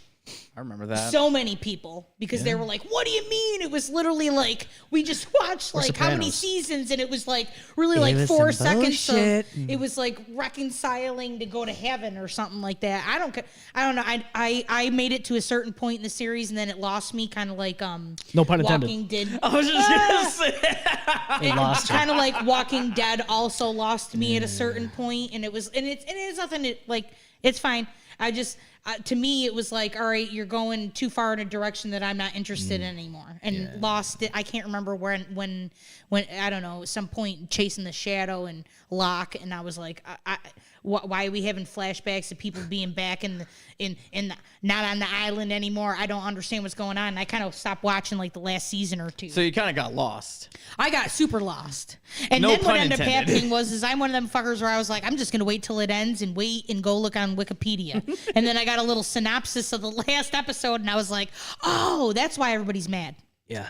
I remember that. So many people, because they were like, what do you mean? It was literally like, we just watched like how many seasons, and it was like really like 4 seconds of, it was like reconciling to go to heaven or something like that. I don't know. I made it to a certain point in the series, and then it lost me, kind of like no pun intended. Walking Dead. I was just gonna say it lost kind of like Walking Dead also lost me at a certain point, and it's nothing to, like, it's fine. I just to me, it was like, all right, you're going too far in a direction that I'm not interested in anymore. And Lost it. I can't remember when I don't know, some point Chasing the Shadow and Locke, and I was like, why are we having flashbacks of people being back in not on the island anymore? I don't understand what's going on. And I kind of stopped watching like the last season or two. So you kind of got lost. I got super lost. And then what ended up happening was I'm one of them fuckers where I was like, I'm just going to wait till it ends and wait and go look on Wikipedia. And then I got a little synopsis of the last episode, and I was like, oh, that's why everybody's mad. Yeah.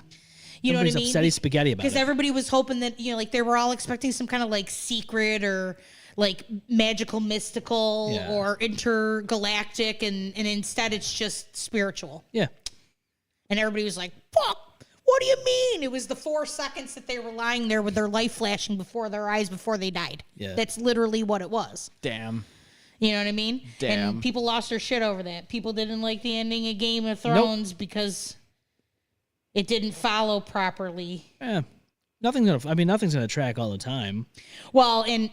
You know what I mean? Upsetty spaghetti about it. Because everybody was hoping that, you know, like they were all expecting some kind of like secret or like magical, mystical or intergalactic, and instead it's just spiritual. Yeah. And everybody was like, fuck, what do you mean? It was the 4 seconds that they were lying there with their life flashing before their eyes before they died. Yeah. That's literally what it was. Damn. You know what I mean? Damn. And people lost their shit over that. People didn't like the ending of Game of Thrones because it didn't follow properly. Yeah. Nothing's gonna track all the time. Well, and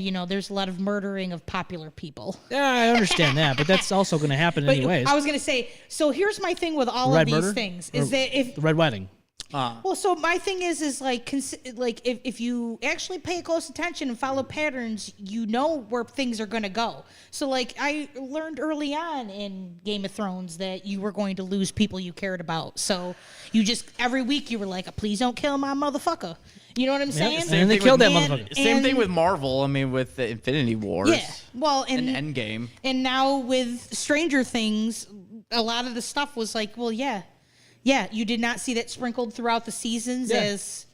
you know, there's a lot of murdering of popular people. Yeah, I understand that, but that's also gonna happen anyways. I was gonna say, so here's my thing with all of these things is that if the Red Wedding. Well, so my thing is like if you actually pay close attention and follow patterns, you know where things are going to go. So like I learned early on in Game of Thrones that you were going to lose people you cared about. So you just every week you were like, please don't kill my motherfucker. You know what I'm saying? And they killed that motherfucker. Same thing with Marvel. I mean, with the Infinity Wars. Yeah. Well, and Endgame. And now with Stranger Things, a lot of the stuff was like, well, yeah, you did not see that sprinkled throughout the seasons as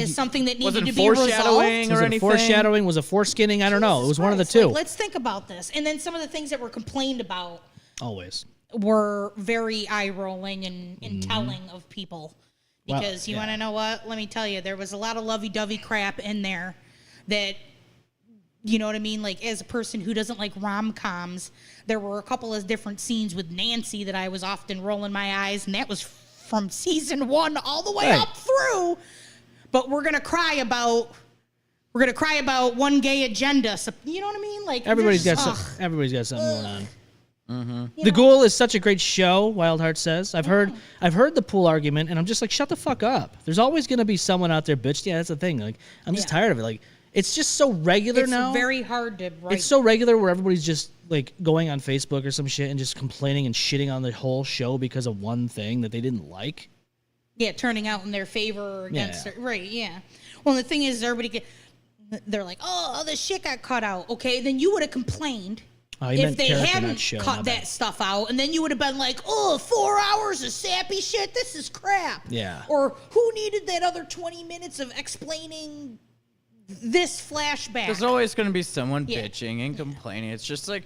something that needed to be resolved. Was it foreshadowing? Was it foreskinning? I don't know. It was one of the two. Like, let's think about this. And then some of the things that were complained about always were very eye-rolling and telling of people. Because you want to know what? Let me tell you, there was a lot of lovey-dovey crap in there that, you know what I mean? Like, as a person who doesn't like rom-coms, there were a couple of different scenes with Nancy that I was often rolling my eyes, and that was from season 1 all the way up through. But we're gonna cry about one gay agenda. So, you know what I mean? Like, everybody's got something going on. Mm-hmm. The Ghoul is such a great show, Wild Heart says. I've heard the pool argument, and I'm just like, shut the fuck up. There's always gonna be someone out there bitch. Yeah, that's the thing. Like, I'm just tired of it. Like, it's just so regular now. It's very hard to write. It's so regular where everybody's just like going on Facebook or some shit and just complaining and shitting on the whole show because of one thing that they didn't like. turning out in their favor or against Yeah. it. Right, yeah. Well, the thing is, they're like, oh, the shit got cut out. Okay, then you would have complained Oh, you if meant they character, not hadn't show, my cut bad. that stuff out, and then you would have been like, oh, 4 hours of sappy shit, this is crap. Yeah. Or who needed that other 20 minutes of explaining this flashback? There's always going to be someone Yeah. bitching and complaining. It's just like,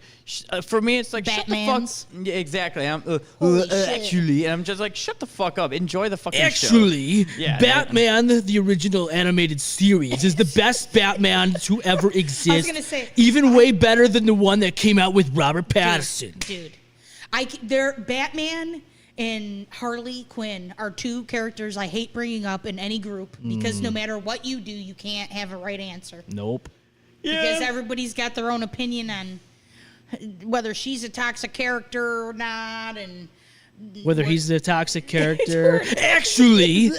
for me, it's like, Batmans. shut the fuck. Yeah, exactly. Holy shit. Actually, and I'm just like, shut the fuck up. Enjoy the fucking show. Actually, Yeah, Batman, the original animated series, is the best Batman to ever exist. gonna say- even way better than the one that came out with Robert Pattinson. Dude, they're Batman and Harley Quinn are two characters I hate bringing up in any group because no matter what you do, you can't have a right answer. Nope. Because everybody's got their own opinion on whether she's a toxic character or not, and Whether he's the toxic character. Actually,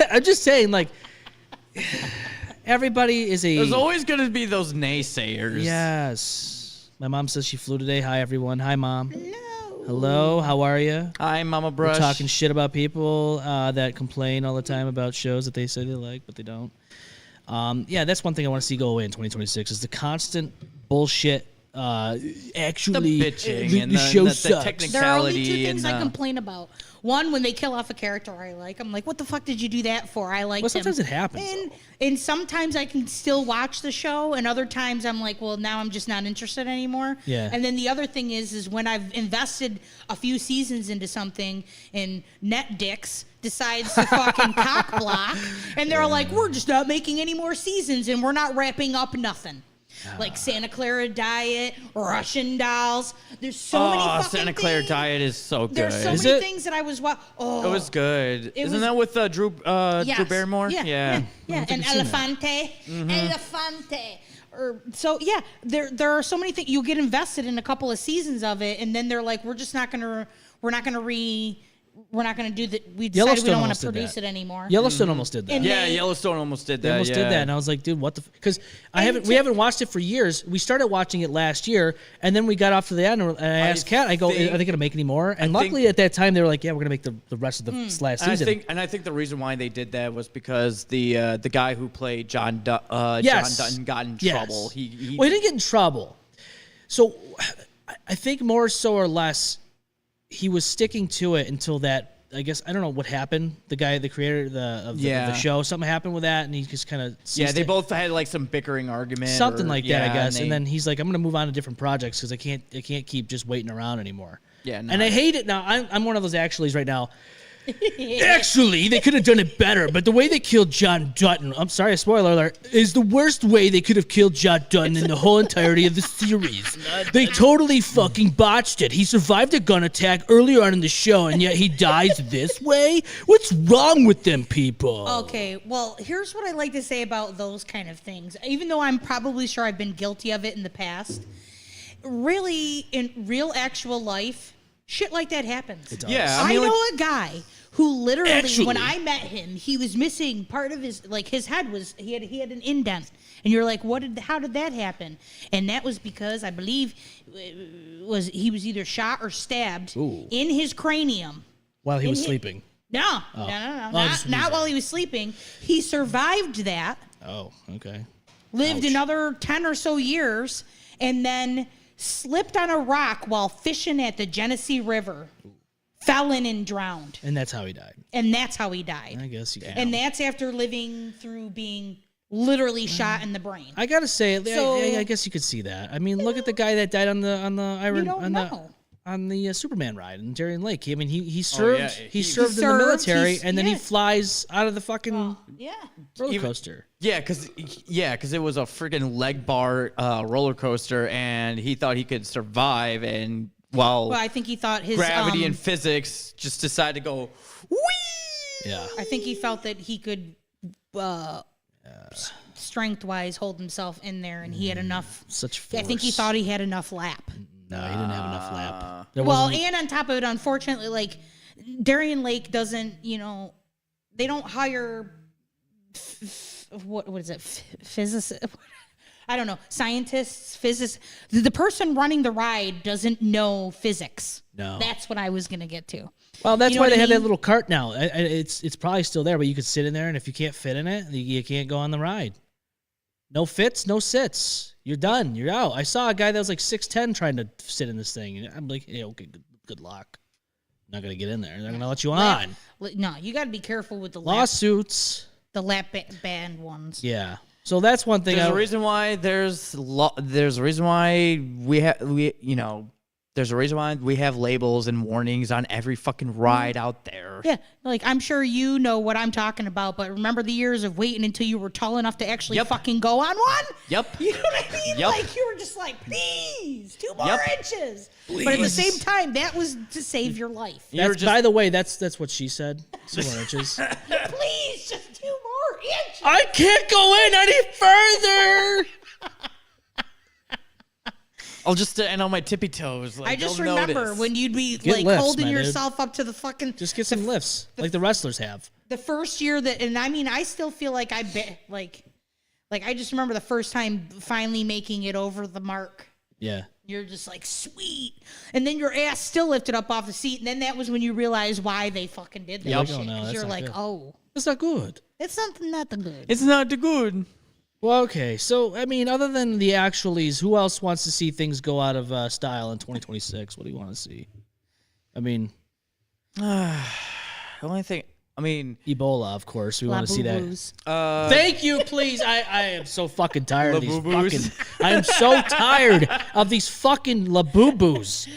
I'm just saying, like, everybody is a. There's always going to be those naysayers. Yes. My mom says she flew today. Hi, everyone. Hi, Mom. Hello. How are you? Hi, Mama Brush. We're talking shit about people that complain all the time about shows that they say they like, but they don't. Yeah, that's one thing I want to see go away in 2026 is the constant bullshit. Actually, The bitching the and the show the sucks. technical- there are only two Technicality things and, I complain about. One, when they kill off a character I like, I'm like, what the fuck did you do that for? I like Well, sometimes it happens, And sometimes I can still watch the show, and other times I'm like, well, now I'm just not interested anymore. Yeah. And then the other thing is when I've invested a few seasons into something, and Net Dicks decides to fucking cock block, and they're like, we're just not making any more seasons, and we're not wrapping up nothing. Like Santa Clara Diet, Russian Dolls. There's so many fucking Santa Clara things. Diet is so good. There's so Is many it? things that I was Oh, It was good. Isn't was- that with Drew yes. Barrymore? Yeah. And think I've seen that. Elefante. Elefante. So yeah, there are so many things. You get invested in a couple of seasons of it, and then they're like, we're not gonna do that. We decided we Yellowstone don't want almost to did produce that. it anymore. Yellowstone almost did that. And Yeah, they- Yellowstone almost did They that. almost yeah. did that, and I was like, dude, what the? Because we haven't watched it for years. We started watching it last year, and then we got off to the end, and I asked Kat, I go, think- are they going to make any more? And I luckily think- at that time they were like, yeah, we're going to make the rest of the last season. I think the reason why they did that was because the guy who played John Yes. Dutton got in Yes. trouble. He Well, he didn't get in trouble. So I think more so or less, he was sticking to it until that. I guess I don't know what happened. The guy, the creator of the show, something happened with that, and he just kind of they both had like some bickering argument, something or- like that, I yeah, guess. they- And then he's like, I'm gonna move on to different projects because I can't keep just waiting around anymore. Yeah, no, and I hate it now. I'm one of those actuallys right now. Actually, they could have done it better, but the way they killed John Dutton, I'm sorry, spoiler alert, is the worst way they could have killed John Dutton in the whole entirety of the series. They totally fucking botched it. He survived a gun attack earlier on in the show, and yet he dies this way? What's wrong with them people? Okay, well, here's what I like to say about those kind of things. Even though I'm probably sure I've been guilty of it in the past, really, in real actual life, shit like that happens. Yeah, I mean, know like- a guy who literally, Actually- when I met him, he was missing part of his, like his head was, he had an indent. And you're like, how did that happen? And that was because I believe he was either shot or stabbed in his cranium. While he was in hi- sleeping. No, Oh, not just while he was sleeping. He survived that, Oh, okay. lived Ouch. another 10 or so years, and then slipped on a rock while fishing at the Genesee River, fell in and drowned. And that's how he died. And that's how he died. I guess you can. And that's after living through being literally shot in the brain. I gotta say, So- I guess you could see that. I mean, look at the guy that died on the Iron don't on know. the Superman ride in Darien Lake. I mean, he served yeah, he he served in the served, military, and then he yeah. flies out of the fucking Yeah. roller coaster. Yeah, because it was a freaking leg bar roller coaster, and he thought he could survive, and Well, I think he thought his gravity and physics just decided to go whee. Yeah. I think he felt that he could, strength-wise, hold himself in there, and he had enough. Such force. I think he thought he had enough lap. No, he didn't have enough lap. There Well, wasn't- and on top of it, unfortunately, like Darien Lake doesn't, they don't hire what is it, physicists? I don't know, scientists, physicists. The person running the ride doesn't know physics. No. That's what I was gonna get to. Well, that's You know why what they I have that mean? little cart now. It's probably still there, but you could sit in there, and if you can't fit in it, you can't go on the ride. No fits, no sits. You're done. You're out. I saw a guy that was like 6'10" trying to sit in this thing, and I'm like, hey, okay, good luck. Not gonna get in there. They're not gonna let you on. No, you got to be careful with the Lawsuits. lap band ones. Yeah. So that's one thing. There's a reason why there's a reason why there's a reason why we have labels and warnings on every fucking ride out there. Yeah, like I'm sure you know what I'm talking about, but remember the years of waiting until you were tall enough to actually fucking go on one? Yep. You know what I mean? Yep. Like you were just like, please, 2 more inches. But at the same time, that was to save your life. By the way, that's what she said. 2 more inches. Please, just 2 more inches. I can't go in any further. I'll just stand on my tippy toes. Like, I just they'll remember notice. when you'd be Get like lifts, holding my dude. yourself up to the fucking. Just get some lifts, like the wrestlers have. The first year that, and I mean, I still feel like like I just remember the first time finally making it over the mark. Yeah. You're just like, sweet. And then your ass still lifted up off the seat. And then that was when you realized why they fucking did that shit. Oh, no, that's you're not like, good. oh. That's not good. It's not the good. It's not the good. Well, okay. So, I mean, other than the actualies, who else wants to see things go out of style in 2026? What do you want to see? I mean, The only thing, Ebola, of course. We want to see that. Labubus. Thank you, please. I am so fucking tired of these fucking. I am so tired of these fucking Labubus.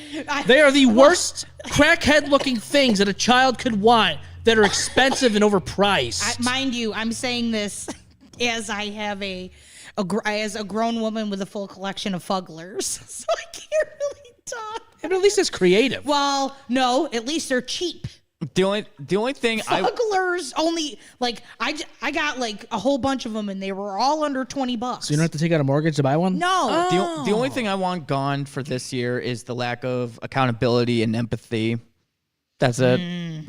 They are the worst crackhead-looking things that a child could want that are expensive and overpriced. Mind you, I'm saying this as I have as a grown woman with a full collection of fugglers. So I can't really talk. And at least it's creative. Well, no, at least they're cheap. The only thing Fugglers only like I got like a whole bunch of them and they were all under $20. So you don't have to take out a mortgage to buy one? No. The only thing I want gone for this year is the lack of accountability and empathy. That's it.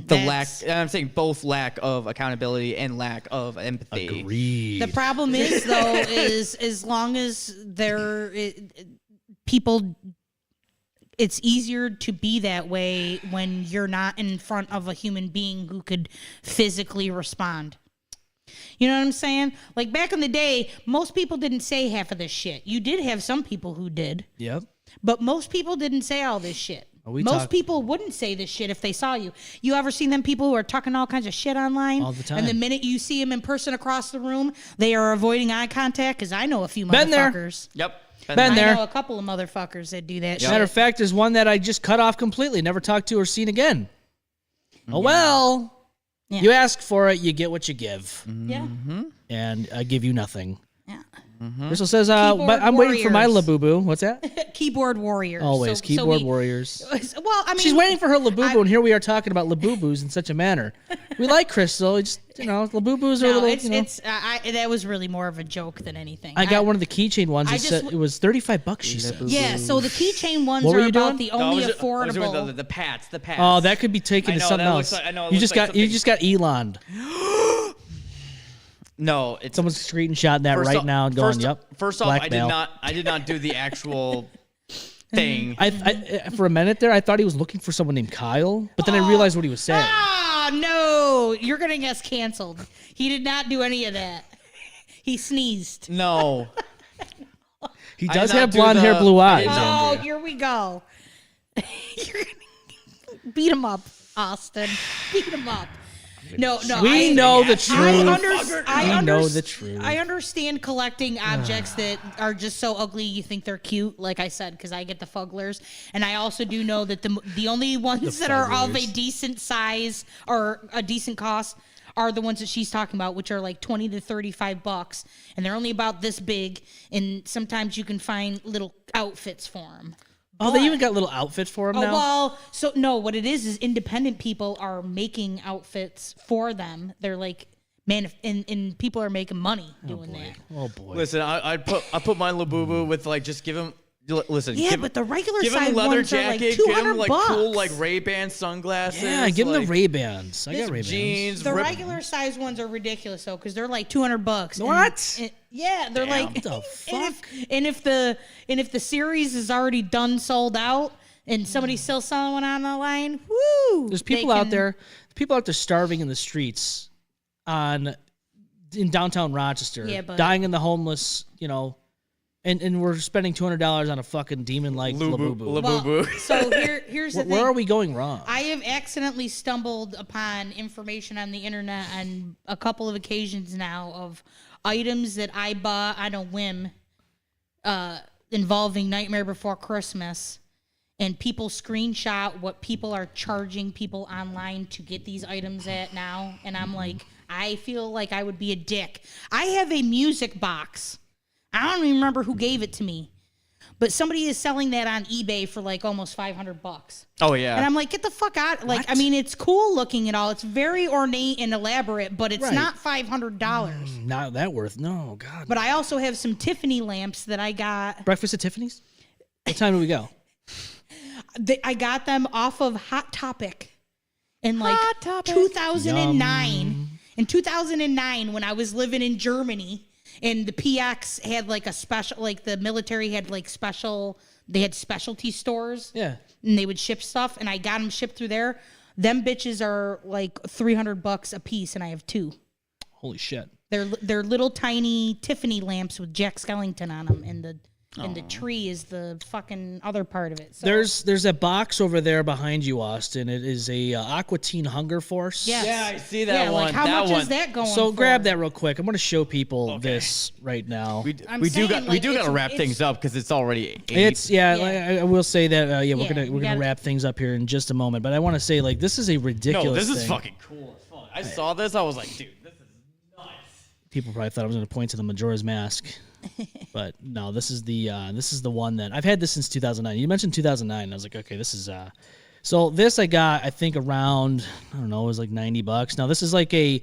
Lack. I'm saying both lack of accountability and lack of empathy. Agreed. The problem is though is as long as people, it's easier to be that way when you're not in front of a human being who could physically respond. You know what I'm saying? Like back in the day, most people didn't say half of this shit. You did have some people who did. Yep. But most people didn't say all this shit. Most people wouldn't say this shit if they saw you. You ever seen them people who are talking all kinds of shit online? All the time. And the minute you see them in person across the room, they are avoiding eye contact? Because I know a few Been there. motherfuckers. Yep. Been there. I know a couple of motherfuckers that do that shit. Matter of fact, there's one that I just cut off completely, never talked to or seen again. Oh, well. Yeah. You ask for it, you get what you give. Yeah. And I give you nothing. Yeah. Crystal says, Keyboard but I'm waiting for my warriors. Labubu. What's that? Keyboard warriors. Always. Keyboard warriors. Well, I mean, She's waiting for her Labubu, and here we are talking about Labubus in such a manner. We like Crystal. It's, Labubus are a little, that was really more of a joke than anything. I got one of the keychain ones. It was $35, she said. Yeah, so the keychain ones What are were you about doing? the only I was affordable. doing the pats. Oh, that could be taken I to know, something that else. looks like- I know, it you looks just like got you something- just got Elon. No, it's Someone's screenshotting that right now and going, "Yep." First off, blackmail. I did not do the actual thing. I for a minute there, I thought he was looking for someone named Kyle, but then I realized what he was saying. Ah, no, you're gonna get canceled. He did not do any of that. He sneezed. No. He I does did not have do blonde hair, the- blue I eyes. didn't- Oh, Andrea. here we go. You're gonna beat him up, Austin. Beat him up. No. We know the truth. We know the truth. I understand collecting objects that are just so ugly you think they're cute, like I said, because I get the fugglers, and I also do know that the only ones that are of a decent size or a decent cost are the ones that she's talking about, which are like $20 to $35, and they're only about this big, and sometimes you can find little outfits for them. Oh, they even got little outfits for him now? Well, so no, what it is independent people are making outfits for them. They're like, and people are making money doing that. Oh, boy. Listen, I put my Labubu with like just give him. Listen, Yeah, give, but the regular give him size leather ones are like jacket, $200. give him like cool like Ray-Ban sunglasses. Yeah, give him like, the Ray-Bans. I got Ray-Bans. jeans. The rip- regular size ones are ridiculous though, because they're like $200. What? Yeah, they're like. What the fuck? And if the series is already done sold out, and somebody's still selling one on the line, woo! There's people out there starving in the streets in downtown Rochester, Yeah, but- dying in the homeless, and we're spending $200 on a fucking demon like Labubu. Well, so here's the thing. Where are we going wrong? I have accidentally stumbled upon information on the internet on a couple of occasions now of items that I bought on a whim involving Nightmare Before Christmas, and people screenshot what people are charging people online to get these items at now, and I'm like, I feel like I would be a dick. I have a music box. I don't even remember who gave it to me, but somebody is selling that on eBay for like almost $500. Oh yeah. And I'm like, get the fuck out! Like, I mean, it's cool looking and all. It's very ornate and elaborate, but it's Right. not $500. Not that worth. No, God. But I also have some Tiffany lamps that I got. Breakfast at Tiffany's? What time do we go? I got them off of Hot Topic in like 2009. In 2009, when I was living in Germany, and the PX had like a special, like the military had like special, they had specialty stores. Yeah. And they would ship stuff, and I got them shipped through there. Them bitches are like $300 a piece, and I have 2. Holy shit. They're little tiny Tiffany lamps with Jack Skellington on them, and the tree is the fucking other part of it. So, There's a box over there behind you, Austin. It is a Aqua Teen Hunger Force. yes. Yeah, I see that one. Like how That much one. is that going So for? grab that real quick. I'm going to show people this right now. We I'm do saying, got like, to it's- wrap it's- things up because it's already 8. It's I will say that we're Yeah, gonna we gotta- wrap things up here in just a moment. But I want to say like this is a ridiculous. no, this is thing. fucking cool as fuck. I saw this, I was like, dude, this is nuts. People probably thought I was going to point to the Majora's Mask, but no, this is the one that I've had this since 2009. You mentioned 2009. I was like, okay, this is so this I got I think around I don't know, it was like $90. Now this is like it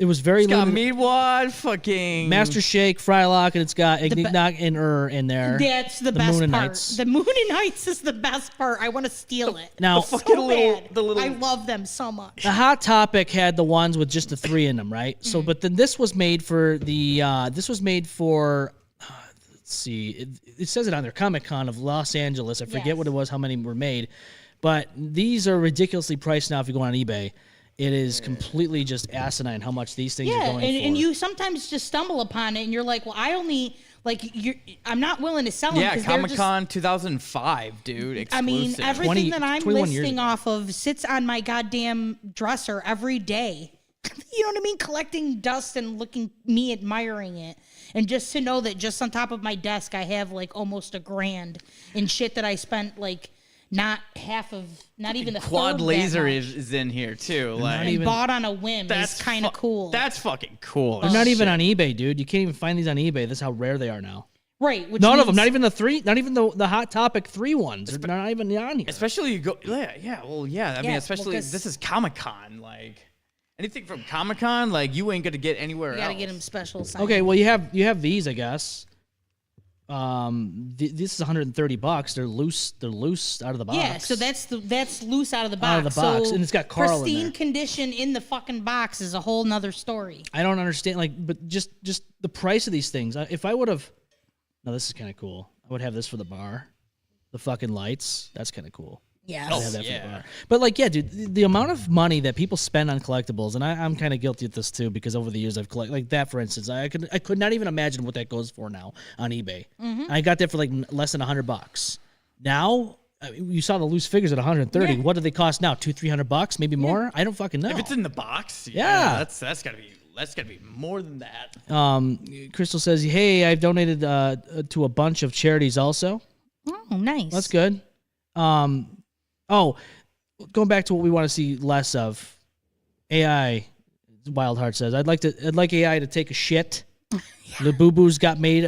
was very It's got limited. Meatwad, fucking Master Shake, Frylock, and it's got Ignignok and in there. That's the The best Moon and part. Nights. The Moon and Nights is the best part. I want to steal it. Now so fucking bad. I love them so much. the Hot Topic had the ones with just the 3 in them, right? So, but then this was made for let's see, it says it on their Comic-Con of Los Angeles. I forget Yes. what it was, how many were made, but these are ridiculously priced now if you go on eBay. It is completely just asinine how much these things are Yeah, going and for. you sometimes just stumble upon it, and you're like, well, I only I'm not willing to sell them. Yeah, 'cause they're just- Comic-Con 2005, dude. Exclusive. I mean, everything 20 that I'm 21 years listing ago. off of sits on my goddamn dresser every day. You know what I mean? Collecting dust and me admiring it. And just to know that just on top of my desk, I have like almost $1,000 in shit that I spent like not even a Quad third Laser that much. is in here too. not Like and even- bought on a whim. That's kind of cool. That's fucking cool. They're not even on eBay, dude. You can't even find these on eBay. That's how rare they are now. right. Which None of them. means- Not even the 3. Not even the Hot Topic 3 ones. They're not even on here. Especially you go, yeah. Well, yeah. I mean, well, especially 'cause- this is Comic-Con. Like anything from Comic-Con, like you ain't gonna get anywhere You gotta else. get them special signed. Okay, well you have these, I guess. This is $130. They're loose out of the box. Yeah, so that's loose out of the box. Out of the box, So and it's got Carl in pristine there. condition in the fucking box is a whole nother story. I don't understand, but just the price of these things. If I would have, no, this is kind of cool. I would have this for the bar, the fucking lights. That's kind of cool. Yeah. I'd have that for the bar. But dude, the amount of money that people spend on collectibles, and I'm kind of guilty of this too because over the years I've collected like that. For instance, I could not even imagine what that goes for now on eBay. I got that for like less than $100. Now. I mean, you saw the loose figures at 130. Yeah. What do they cost now? $200-$300, maybe more. I don't fucking know. If it's in the box, Yeah. that's gotta be more than that. Crystal says, "Hey, I've donated to a bunch of charities also. Oh, nice. That's good. Going back to what we want to see less of, AI. Wildheart says, I'd like AI to take a shit. Labubu's got made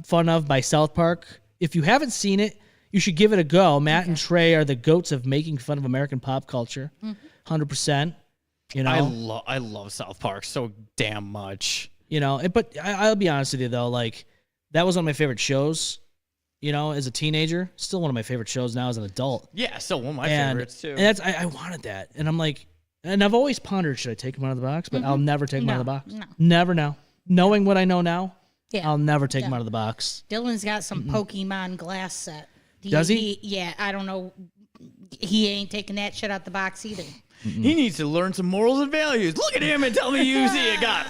fun of by South Park. If you haven't seen it, you should give it a go. Matt and Trey are the goats of making fun of American pop culture. 100%. You know, I love South Park so damn much. You know, but I'll be honest with you though, like that was one of my favorite shows. You know, as a teenager, still one of my favorite shows now as an adult. Yeah, still one of my favorites too. And that's I wanted that, and I'm like, and I've always pondered, should I take them out of the box? But I'll never take them out of the box. No. Never now. Knowing what I know now, Yeah. I'll never take them out of the box. Dylan's got some Pokemon glass set. Does he? Yeah, I don't know He ain't taking that shit out the box either. He needs to learn some morals and values. Look at him and tell me you see it. God.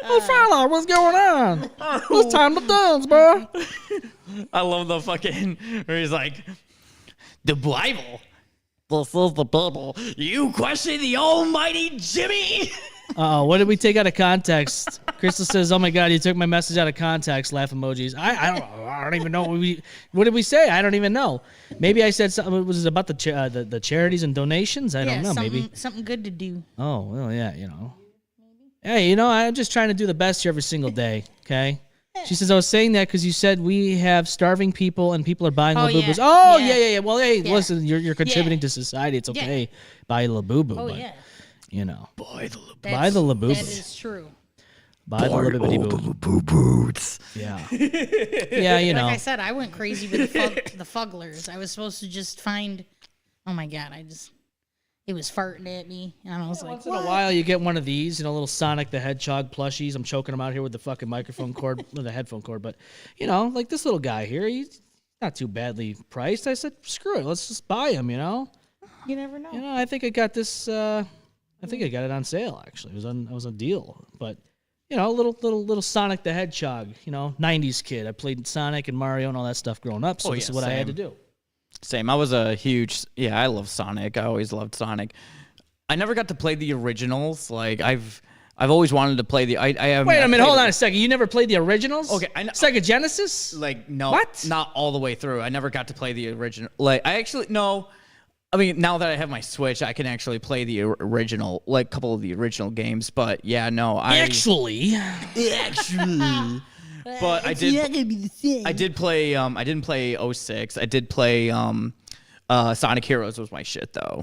Hey, fella, what's going on? It's time to dance, bro. I love the fucking where he's like, the Bible. This is the Bible. You question the almighty Jimmy? What did we take out of context? Crystal says, "Oh my God, you took my message out of context." Laugh emojis. I don't even know what did we say? I don't even know. Maybe I said something. Was it about the charities and donations? I don't know. Maybe something good to do. Oh well, yeah. Hey, I'm just trying to do the best here every single day. Okay. She says, I was saying that because you said we have starving people and people are buying Labubus. Yeah. Oh, yeah. Well, hey, listen, you're contributing to society. It's okay. Buy Labubu. Oh, but, yeah. Buy the Labubu. That is true. Buy the Labubu boots. Yeah. Yeah, Like I said, I went crazy with the fugglers. I was supposed to just find, oh my God, it was farting at me. And I was like, once in a while, you get one of these, little Sonic the Hedgehog plushies. I'm choking them out here with the fucking microphone cord, with the headphone cord. But, like this little guy here, he's not too badly priced. I said, screw it. Let's just buy him, You never know. I think I got this, I think I got it on sale, actually. It was a deal. But, little Sonic the Hedgehog, 90s kid. I played Sonic and Mario and all that stuff growing up, so this is what I had to do. Same. I was a huge. Yeah, I love Sonic. I always loved Sonic. I never got to play the originals. Like I've always wanted to play the. I have. Wait a minute. Hold on a second. You never played the originals? Okay. I know. Sega Genesis? Like no. What? Not all the way through. I never got to play the original. Like I actually no. I mean, now that I have my Switch, I can actually play the original, like a couple of the original games. But yeah, no. Actually. But I did play. I didn't play 06. I did play. Sonic Heroes was my shit though.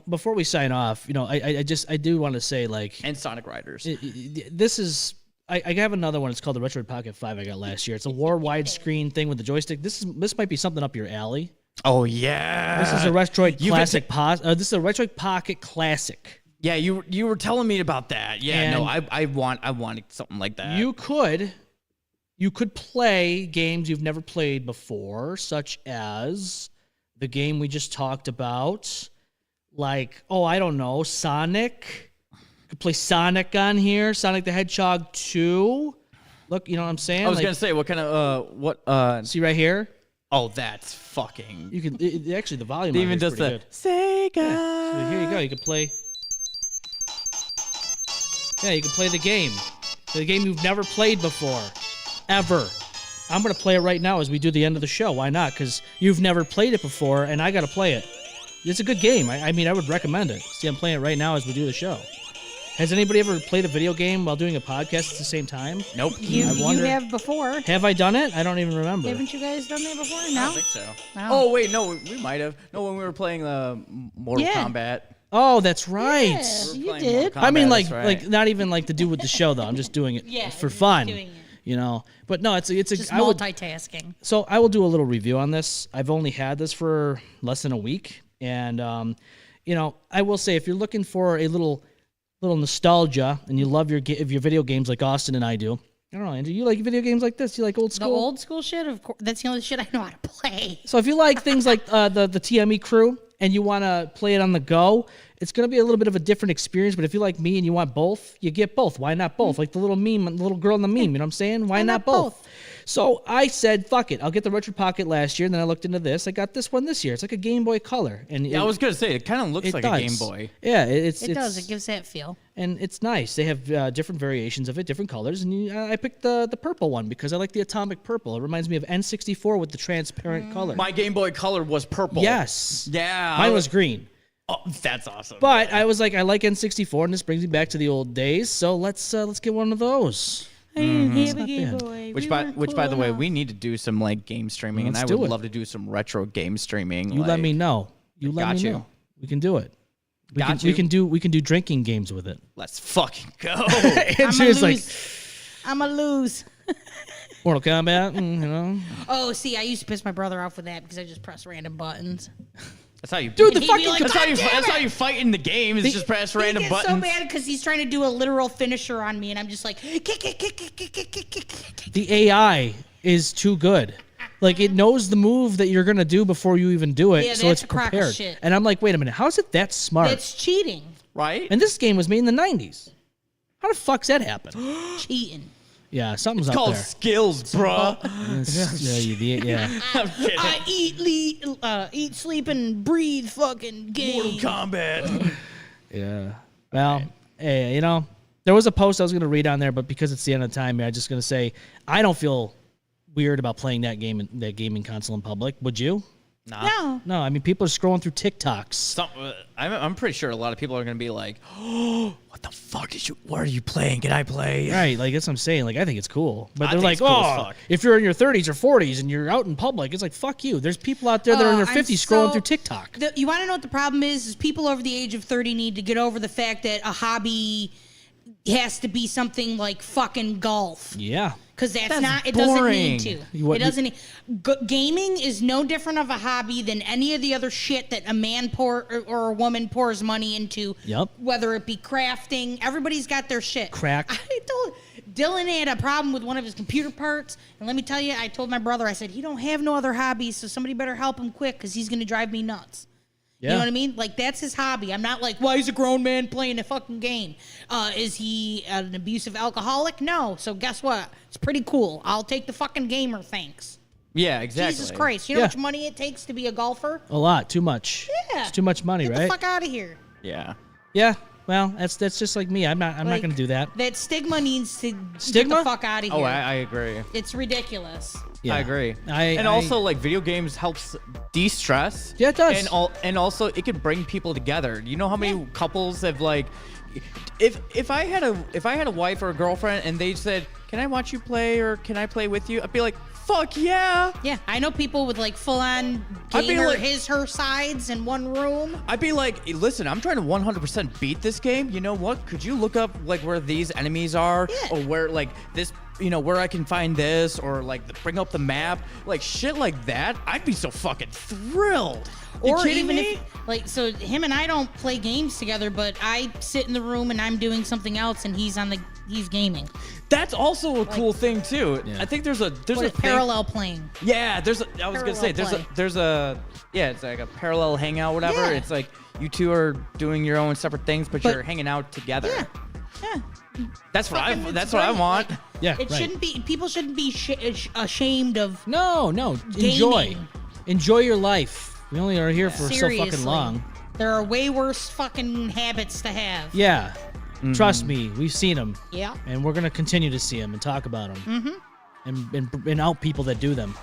Before we sign off, I do want to say and Sonic Riders. This is. I have another one. It's called the Retroid Pocket 5 I got last year. It's a war widescreen thing with the joystick. This might be something up your alley. Oh yeah. This is a Retroid Classic. This is a Retroid Pocket Classic. Yeah, you were telling me about that. Yeah, and no, I wanted something like that. You could play games you've never played before, such as the game we just talked about, like, I don't know, Sonic. You could play Sonic on here, Sonic the Hedgehog 2. Look, you know what I'm saying? I was going to say, what kind of, see right here? Oh, that's fucking... You can, actually, the volume even just the good. Sega. Yeah. So here you go, you can play... Yeah, you can play the game. The game you've never played before. Ever. I'm going to play it right now as we do the end of the show. Why not? Because you've never played it before, and I got to play it. It's a good game. I mean, I would recommend it. See, I'm playing it right now as we do the show. Has anybody ever played a video game while doing a podcast at the same time? Nope. You have before. Have I done it? I don't even remember. Haven't you guys done that before? No? I don't think so. No. Oh, wait, no, we might have. No, when we were playing Mortal Kombat. Oh, that's right. Yeah, you did. Kombat, I mean, right. not even like to do with the show though. I'm just doing it for fun. Doing it. But no, it's just multitasking. So I will do a little review on this. I've only had this for less than a week, and I will say if you're looking for a little nostalgia and you love your video games like Austin and I do. I don't know, Andrew, you like video games like this? You like old school? The old school shit, of course. That's the only shit I know how to play. So if you like things like the TME crew and you want to play it on the go, it's going to be a little bit of a different experience. But if you like me and you want both, you get both. Why not both? Like the little meme, the little girl in the meme, you know what I'm saying? Why not both? So I said, fuck it. I'll get the Retro Pocket last year, and then I looked into this. I got this one this year. It's like a Game Boy Color. And I was going to say, it kind of looks like a Game Boy. Yeah, it does. It gives that feel. And it's nice. They have different variations of it, different colors. And I picked the purple one because I like the atomic purple. It reminds me of N64 with the transparent color. My Game Boy Color was purple. Yes. Yeah. Mine was green. Oh, that's awesome. But I was like, I like N64, and this brings me back to the old days. So let's get one of those. I didn't have a Game Boy. Which, by the way, we need to do some like game streaming, and I would love to do some retro game streaming. You let me know. You let me know. We can do it. We can do drinking games with it. Let's fucking go. I'm a lose. Mortal Kombat, Oh, see, I used to piss my brother off with that because I just press random buttons. That's how you dude. That's how you fight in the game. Is just press random buttons. So bad because he's trying to do a literal finisher on me, and I'm just like, kick. The AI is too good. Like it knows the move that you're gonna do before you even do it, Yeah, so that's it's a crock of prepared. shit. And I'm like, wait a minute, how is it that smart? That's cheating. Right? And this game was made in the 90s. How the fuck's that happen? Cheating. Yeah, something's It's up called there. skills, bruh. Yeah. I eat, sleep, and breathe fucking game. Kombat. Yeah. Well, hey, you know, there was a post I was going to read on there, but because it's the end of the time here, I'm just going to say I don't feel weird about playing that gaming console in public. Would you? No. No, I mean, people are scrolling through TikToks. I'm pretty sure a lot of people are going to be like, oh, what the fuck what are you playing? Can I play? Right, like that's what I'm saying. Like I think it's cool, but I they're think like, it's cool as oh, fuck. if you're in your 30s or 40s and you're out in public, it's like fuck you. There's people out there that are in their 50s scrolling through TikTok. You want to know what the problem is people over the age of 30 need to get over the fact that a hobby has to be something like fucking golf. Yeah. Because it boring. doesn't need to. What- It doesn't need. Gaming is no different of a hobby than any of the other shit that a man or a woman pours money into. Yep. Whether it be crafting, everybody's got their shit. Crack. Dylan had a problem with one of his computer parts, and let me tell you, I told my brother, I said, he don't have no other hobbies, so somebody better help him quick, because he's going to drive me nuts. Yeah. You know what I mean? Like, that's his hobby. I'm not like, why he's a grown man playing a fucking game. Is he an abusive alcoholic? No. So guess what? It's pretty cool. I'll take the fucking gamer, thanks. Yeah, exactly. Jesus Christ. You know how much money it takes to be a golfer? A lot, too much. Yeah. It's too much money, Get right? the fuck out of here. Yeah. Yeah. Well, that's just like me. I'm not Like, going to do that. That stigma needs to get Stigma? the fuck out of here. Oh, I agree. It's ridiculous. Yeah. I agree. And also, like, video games helps de-stress. Yeah, it does. And also, it can bring people together. You know how many couples have, like, if I had a wife or a girlfriend and they said, "Can I watch you play or can I play with you?" I'd be like, "Fuck yeah!" Yeah, I know people with like full-on I'd be gamer, like- her sides in one room. I'd be like, "Listen, I'm trying to 100% beat this game. You know what? Could you look up like where these enemies are, Yeah. or where like this, where I can find this, or like bring up the map, like shit like that? I'd be so fucking thrilled." You Or kidding even me? if, like, so him and I don't play games together, but I sit in the room and I'm doing something else, and he's gaming. That's also a cool thing too. Yeah. I think there's a What thing. is parallel playing? Yeah, I was gonna say Parallel it's like a parallel hangout, whatever. Yeah. It's like you two are doing your own separate things, but you're hanging out together. Yeah. That's what Fucking- that's it's what I great. want. Like, Yeah, it right. shouldn't be. People shouldn't be ashamed of. No. Enjoy. Gaming. Enjoy your life. We only are here for so Seriously. fucking long. There are way worse fucking habits to have. Yeah. Trust me, we've seen them. Yeah. And we're going to continue to see them and talk about them. Mm-hmm. And out people that do them.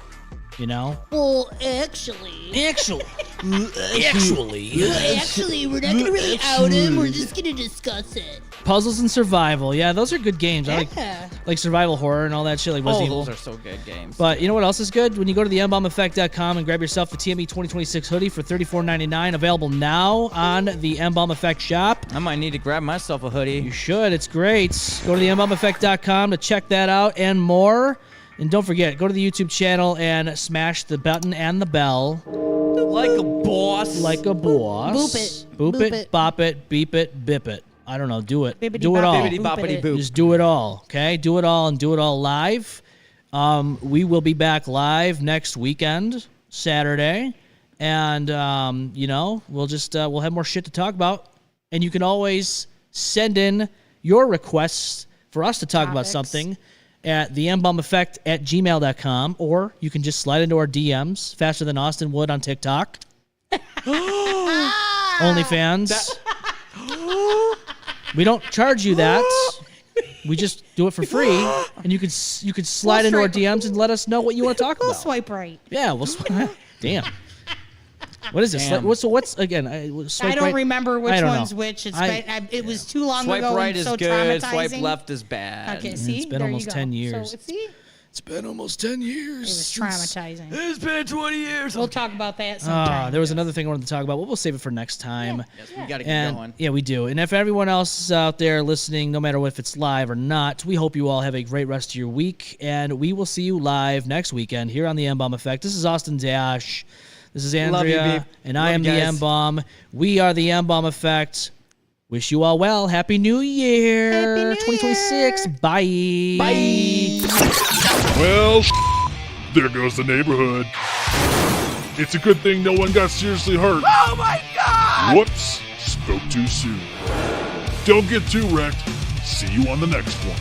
You know? Well, actually, Actually, we're not gonna really out him. We're just gonna discuss it. Puzzles and survival. Yeah, those are good games. I Yeah. like survival horror and all that shit, like Oh, Resident Evil. those are so good games. But you know what else is good? When you go to the mbalmeffect.com and grab yourself the TME 2026 hoodie for $34.99, available now on the M-Balm Effect shop. I might need to grab myself a You hoodie. should. It's great. Go to the mbalmeffect.com to check that out and more. And don't forget, go to the YouTube channel and smash the button and the bell Like a boss. like a boss. Boop it. Boop Boop it, it. bop it, beep it, bip it. I don't know. Do it. Bibbidi Do it bop all. bibbidi bop. Bibbidi boppity boop. Just do it all, okay? Do it all and do it all live. We will be back live next weekend, Saturday, and we'll have more shit to talk about. And you can always send in your requests for us to talk about Topics. something at thembalmeffect@gmail.com, or you can just slide into our DMs faster than Austin would on TikTok. OnlyFans. We don't charge you that. We just do it for free, and you could slide into our DMs and let us know what you want to talk We'll about. swipe right. Yeah, we'll swipe. Damn. What is this? Damn. What's again? Swipe I don't right? remember which I don't one's know. which. It was too long Swipe ago right and is so good. traumatizing. Swipe left is bad. Okay, see, It's been there you almost go. 10 years. So, see, It's been almost 10 years. it was traumatizing. It's been 20 years. We'll talk about that sometime. There was another thing I wanted to talk about, but we'll save it for next time. Yes, we gotta keep And going. yeah, we do. And if everyone else is out there listening, no matter if it's live or not, we hope you all have a great rest of your week. And we will see you live next weekend here on the M-Balm Effect. This is Austin Dash. This is Love you, Andrea. B. And Love I you am the guys. M-Balm. We are the M-Balm Effect. Wish you all well. Happy New Year. Happy New 2026. Year. Bye. Bye. Well, There goes the neighborhood. It's a good thing no one got seriously hurt. Oh my god! Whoops, spoke too soon. Don't get too wrecked. See you on the next one.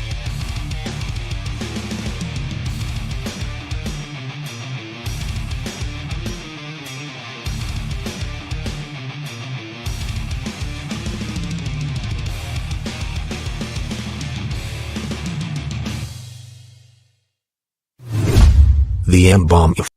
The M-Balm Effect.